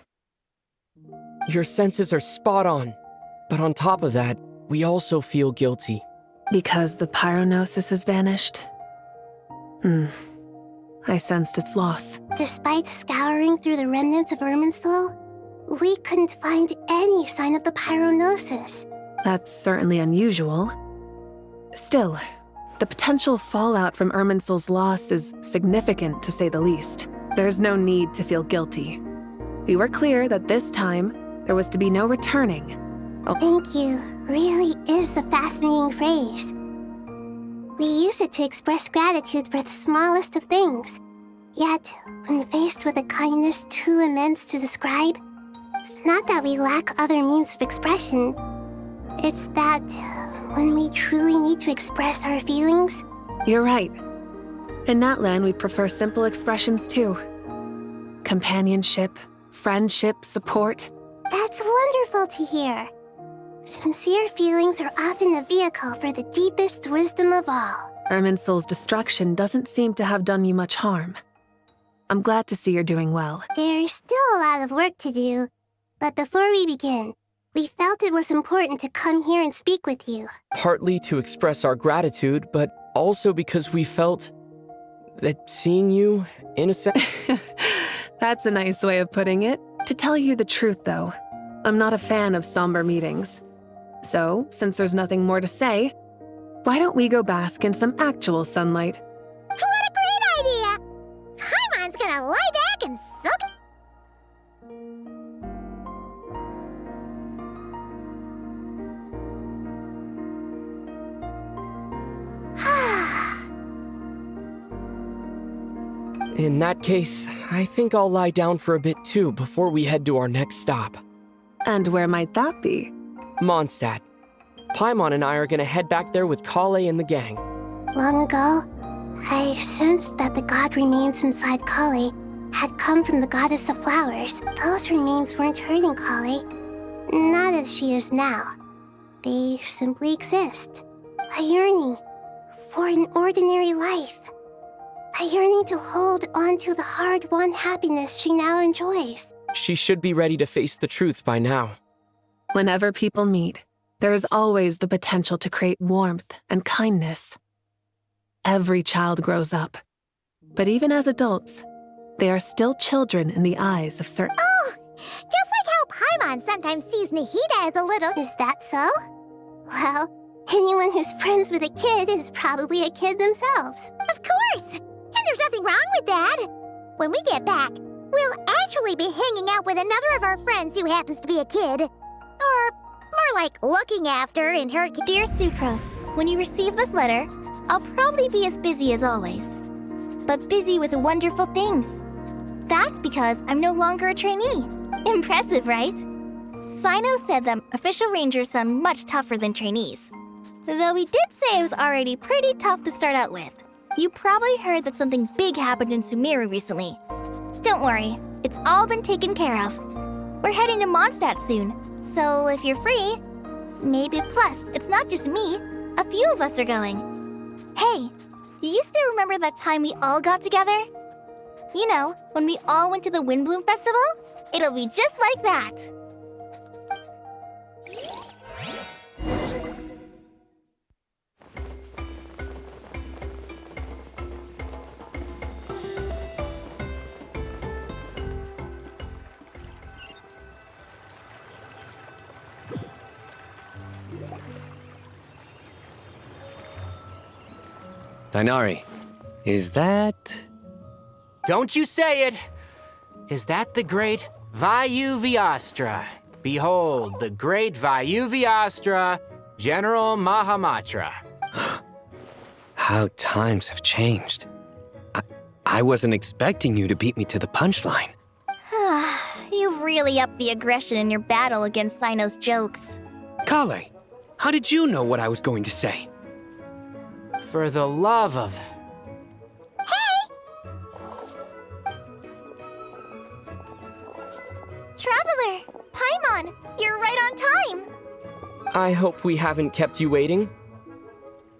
Your senses are spot on. But on top of that, we also feel guilty. Because the pyronosis has vanished? I sensed its loss. Despite scouring through the remnants of Irminsul, we couldn't find any sign of the pyronosis. That's certainly unusual. Still, the potential fallout from Irminsul's loss is significant, to say the least. There's no need to feel guilty. We were clear that this time, there was to be no returning. Thank you really is a fascinating phrase. We use it to express gratitude for the smallest of things. Yet, when faced with a kindness too immense to describe, it's not that we lack other means of expression. It's that when we truly need to express our feelings... You're right. In Natlan, we prefer simple expressions too. Companionship, friendship, support. That's wonderful to hear. Sincere feelings are often a vehicle for the deepest wisdom of all. Irminsul's destruction doesn't seem to have done you much harm. I'm glad to see you're doing well. There's still a lot of work to do, but before we begin, we felt it was important to come here and speak with you. Partly to express our gratitude, but also because we felt that seeing you, in a sense... That's a nice way of putting it. To tell you the truth, though, I'm not a fan of somber meetings. So, since there's nothing more to say, why don't we go bask in some actual sunlight? What a great idea! Paimon's gonna lie back and soak... In that case, I think I'll lie down for a bit too before we head to our next stop. And where might that be? Mondstadt. Paimon and I are gonna head back there with Kale and the gang. Long ago, I sensed that the god remains inside Kale had come from the goddess of flowers. Those remains weren't hurting Kale. not as she is now. They simply exist. A yearning for an ordinary life. A yearning to hold on to the hard-won happiness she now enjoys. She should be ready to face the truth by now. Whenever people meet, there is always the potential to create warmth and kindness. Every child grows up. But even as adults, they are still children in the eyes of certain— Oh! Just like how Paimon sometimes sees Nahida as a little— Is that so? Well, anyone who's friends with a kid is probably a kid themselves. Of course! And there's nothing wrong with that. When we get back, we'll actually be hanging out with another of our friends who happens to be a kid. Or more like looking after in her— Dear Sucrose, when you receive this letter, I'll probably be as busy as always. But busy with wonderful things. That's because I'm no longer a trainee. Impressive, right? Sino said that official rangers sound much tougher than trainees. Though he did say it was already pretty tough to start out with. You probably heard that something big happened in Sumeru recently. Don't worry, it's all been taken care of. We're heading to Mondstadt soon, so if you're free, maybe plus, it's not just me, a few of us are going. Hey, do you still remember that time we all got together? You know, when we all went to the Windbloom Festival? It'll be just like that. Dainari, is that... Don't you say it! Is that the great Vayu-Vyastra? Behold, the great Vayu-Vyastra, General Mahamatra. How times have changed. I wasn't expecting you to beat me to the punchline. You've really upped the aggression in your battle against Sino's jokes. Kale, how did you know what I was going to say? For the love of... Traveler! Paimon! You're right on time! I hope we haven't kept you waiting.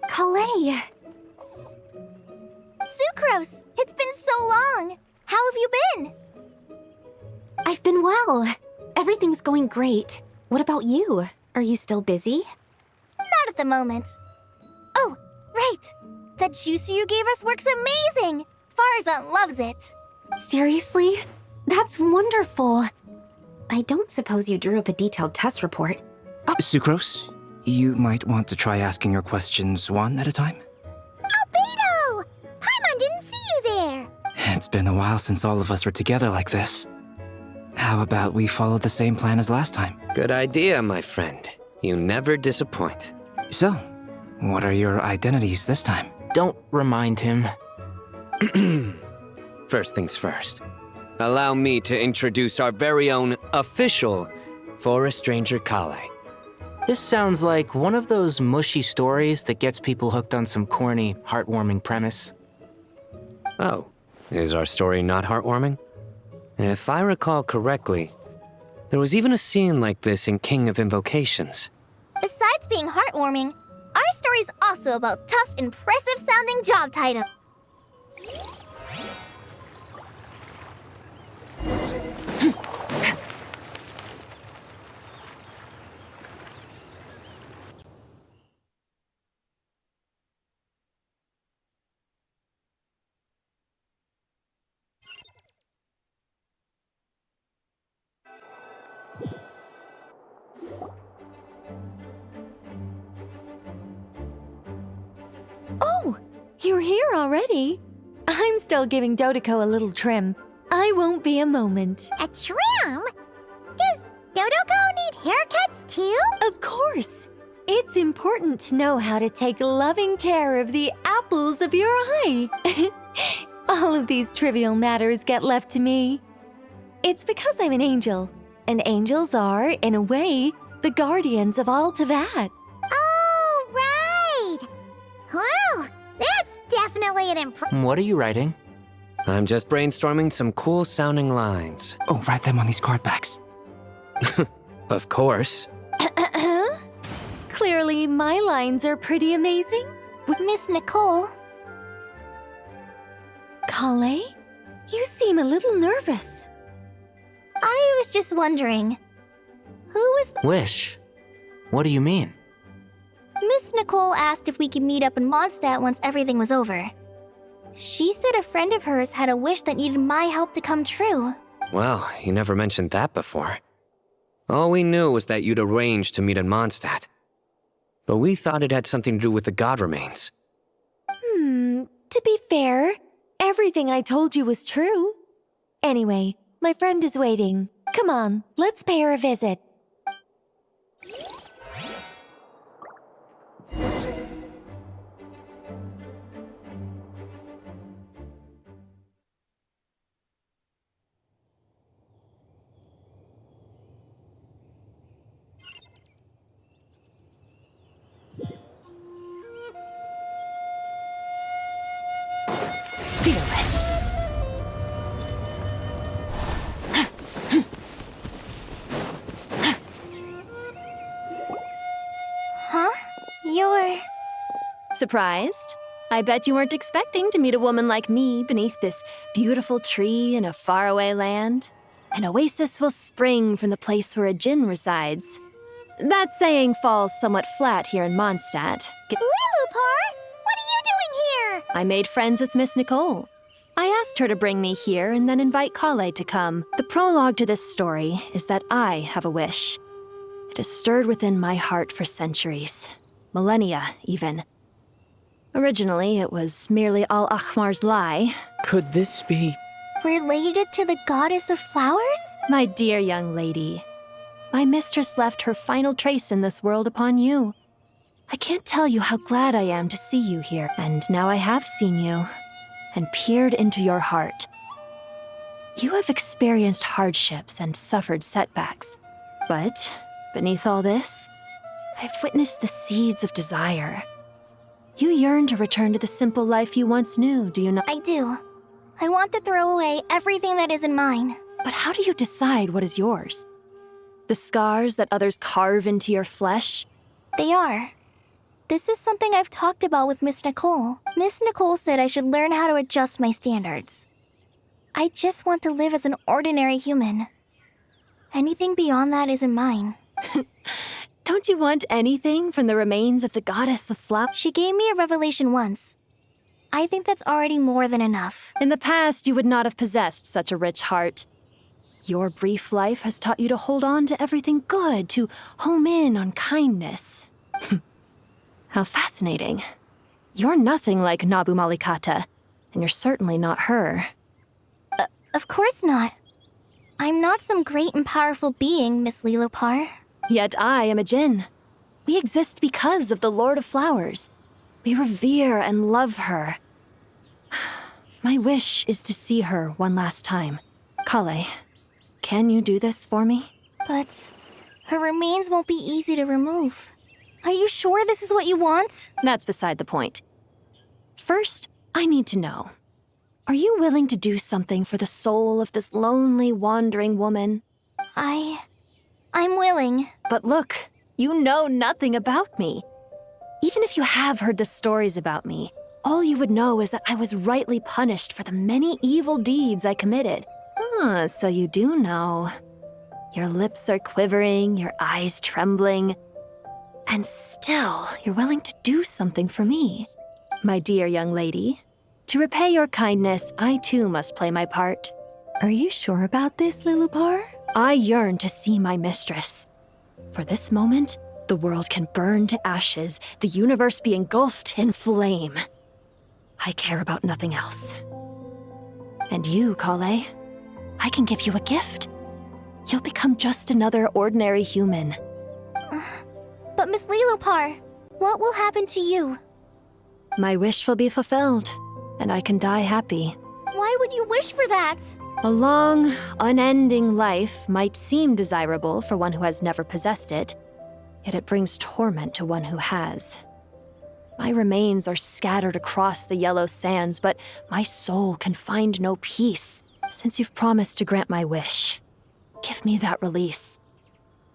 Kalei! Sucrose! It's been so long! How have you been? I've been well. Everything's going great. What about you? Are you still busy? Not at the moment. Oh, right! That juicer you gave us works amazing! Farzan loves it! Seriously? That's wonderful. I don't suppose you drew up a detailed test report. Sucrose, you might want to try asking your questions one at a time. Albedo! Paimon didn't see you there! It's been a while since all of us were together like this. How about we follow the same plan as last time? Good idea, my friend. You never disappoint. So, what are your identities this time? Don't remind him. First things first. Allow me to introduce our very own official Forest Ranger Kale. This sounds like one of those mushy stories that gets people hooked on some corny, heartwarming premise. Oh, is our story not heartwarming? If I recall correctly, there was even a scene like this in King of Invocations. Besides being heartwarming, our story's also about tough, impressive-sounding job titles. Oh, you're here already? I'm still giving Dodoko a little trim. I won't be a moment. A trim? Does Dodoko need haircuts too? Of course. It's important to know how to take loving care of the apples of your eye. All of these trivial matters get left to me. It's because I'm an angel, and angels are, in a way, the guardians of all Teyvat. Oh, right! Well, that's definitely an improvement. What are you writing? I'm just brainstorming some cool-sounding lines. Oh, write them on these card backs. Of course. Clearly, my lines are pretty amazing. Miss Nicole. Kale, you seem a little nervous. I was just wondering, who was Wish? What do you mean? Miss Nicole asked if we could meet up in Mondstadt once everything was over. She said a friend of hers had a wish that needed my help to come true. Well, you never mentioned that before. All we knew was that you'd arranged to meet in Mondstadt. But we thought it had something to do with the god remains. To be fair, everything I told you was true. Anyway, my friend is waiting. Come on, let's pay her a visit. Fearless. Huh? You're... Surprised? I bet you weren't expecting to meet a woman like me beneath this beautiful tree in a faraway land. An oasis will spring from the place where a djinn resides. That saying falls somewhat flat here in Mondstadt. Lilupar, what are you doing here? I made friends with Miss Nicole. I asked her to bring me here and then invite Kale to come. The prologue to this story is that I have a wish. It has stirred within my heart for centuries. Millennia, even. Originally, it was merely Al-Akhmar's lie. Could this be... related to the goddess of flowers? My dear young lady, my mistress left her final trace in this world upon you. I can't tell you how glad I am to see you here, and now I have seen you, and peered into your heart. You have experienced hardships and suffered setbacks, but beneath all this, I've witnessed the seeds of desire. You yearn to return to the simple life you once knew, do you not? I do. I want to throw away everything that isn't mine. But how do you decide what is yours? The scars that others carve into your flesh? They are. This is something I've talked about with Miss Nicole. Miss Nicole said I should learn how to adjust my standards. I just want to live as an ordinary human. Anything beyond that isn't mine. Don't you want anything from the remains of the goddess of flowers? She gave me a revelation once. I think that's already more than enough. In the past, you would not have possessed such a rich heart. Your brief life has taught you to hold on to everything good, to home in on kindness. How fascinating. You're nothing like Nabu Malikata, and you're certainly not her. Of course not. I'm not some great and powerful being, Miss Lilupar. Yet I am a djinn. We exist because of the Lord of Flowers. We revere and love her. My wish is to see her one last time. Kale, can you do this for me? But her remains won't be easy to remove. Are you sure this is what you want? That's beside the point. First, I need to know. Are you willing to do something for the soul of this lonely, wandering woman? I'm willing. But look, you know nothing about me. Even if you have heard the stories about me, all you would know is that I was rightly punished for the many evil deeds I committed. So you do know. Your lips are quivering, your eyes trembling, and still you're willing to do something for me. My dear young lady, to repay your kindness, I too must play my part. Are you sure about this, Lilupar? I yearn to see my mistress. For this moment, the world can burn to ashes, the universe be engulfed in flame. I care about nothing else. And you, Kale, I can give you a gift. You'll become just another ordinary human. But Miss Lilupar, what will happen to you? My wish will be fulfilled, and I can die happy. Why would you wish for that? A long, unending life might seem desirable for one who has never possessed it, yet it brings torment to one who has. My remains are scattered across the yellow sands, but my soul can find no peace. Since you've promised to grant my wish, give me that release.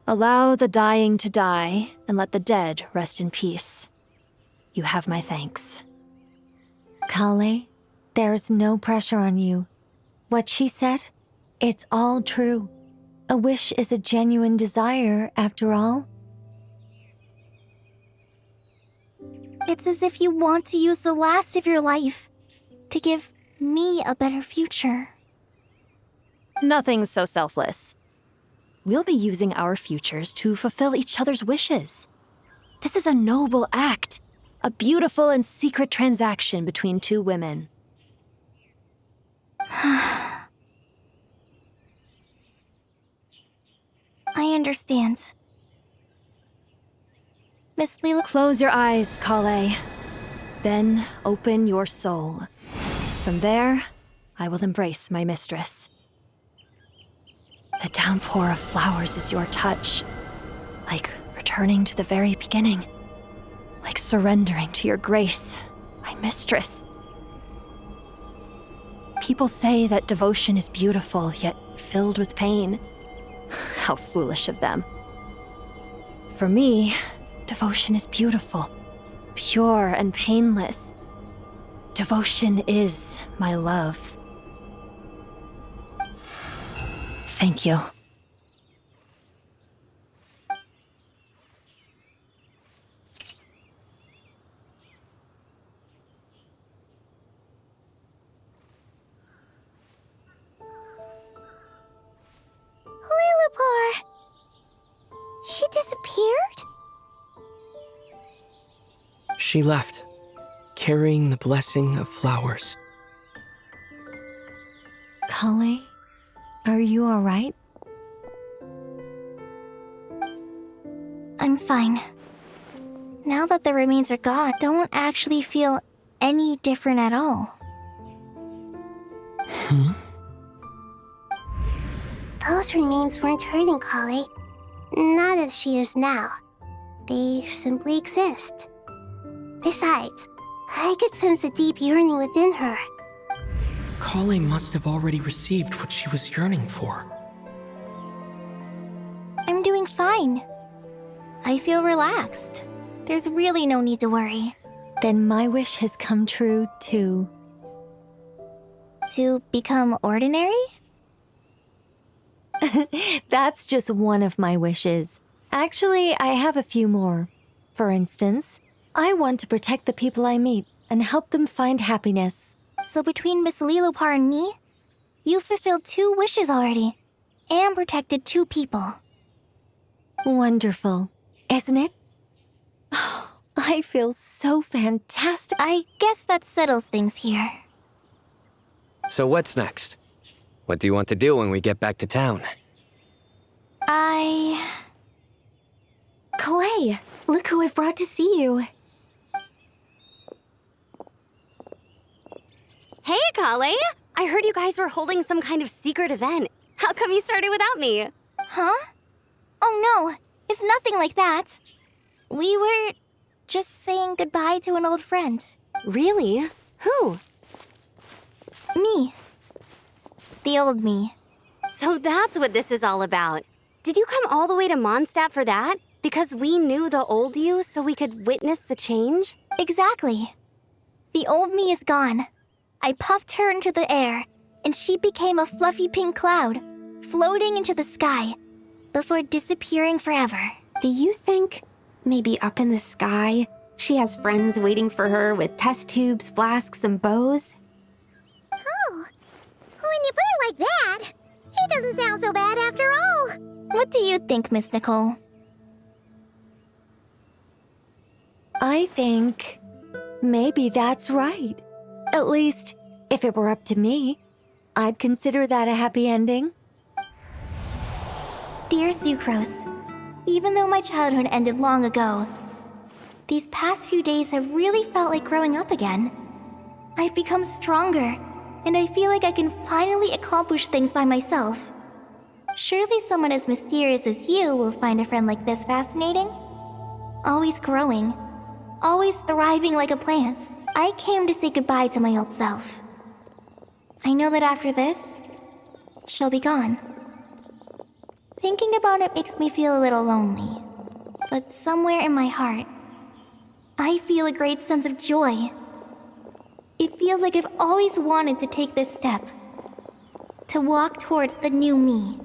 Allow the dying to die, and let the dead rest in peace. You have my thanks. Kale, there's no pressure on you. What she said, it's all true. A wish is a genuine desire, after all. It's as if you want to use the last of your life to give me a better future. Nothing so selfless. We'll be using our futures to fulfill each other's wishes. This is a noble act, a beautiful and secret transaction between two women. I understand. Miss Leela, close your eyes, Kale. Then open your soul. From there, I will embrace my mistress. The downpour of flowers is your touch, like returning to the very beginning, like surrendering to your grace, my mistress. People say that devotion is beautiful, yet filled with pain. How foolish of them. For me, devotion is beautiful, pure and painless. Devotion is my love. Thank you. Lillipore! She disappeared? She left, carrying the blessing of flowers. Kale, are you alright? I'm fine. Now that the remains are gone, I don't actually feel any different at all. Those remains weren't hurting Kale. Not as she is now. They simply exist. Besides, I could sense a deep yearning within her. Kale must have already received what she was yearning for. I'm doing fine. I feel relaxed. There's really no need to worry. Then my wish has come true, too. To become ordinary? That's just one of my wishes. Actually, I have a few more. For instance, I want to protect the people I meet and help them find happiness. So between Miss Lilopar and me, you've fulfilled 2 wishes already, and protected 2 people. Wonderful, isn't it? Oh, I feel so fantastic. I guess that settles things here. So what's next? What do you want to do when we get back to town? Clay, look who I've brought to see you. Hey, Kale! I heard you guys were holding some kind of secret event. How come you started without me? Huh? Oh no, it's nothing like that. We were just saying goodbye to an old friend. Really? Who? Me. The old me. So that's what this is all about. Did you come all the way to Mondstadt for that? Because we knew the old you so we could witness the change? Exactly. The old me is gone. I puffed her into the air, and she became a fluffy pink cloud, floating into the sky, before disappearing forever. Do you think, maybe up in the sky, she has friends waiting for her with test tubes, flasks, and bows? Oh, when you put it like that, it doesn't sound so bad after all. What do you think, Miss Nicole? I think maybe that's right. At least, if it were up to me, I'd consider that a happy ending. Dear Sucrose, even though my childhood ended long ago, these past few days have really felt like growing up again. I've become stronger, and I feel like I can finally accomplish things by myself. Surely someone as mysterious as you will find a friend like this fascinating? Always growing, always thriving like a plant. I came to say goodbye to my old self. I know that after this, she'll be gone. Thinking about it makes me feel a little lonely. But somewhere in my heart, I feel a great sense of joy. It feels like I've always wanted to take this step. To walk towards the new me.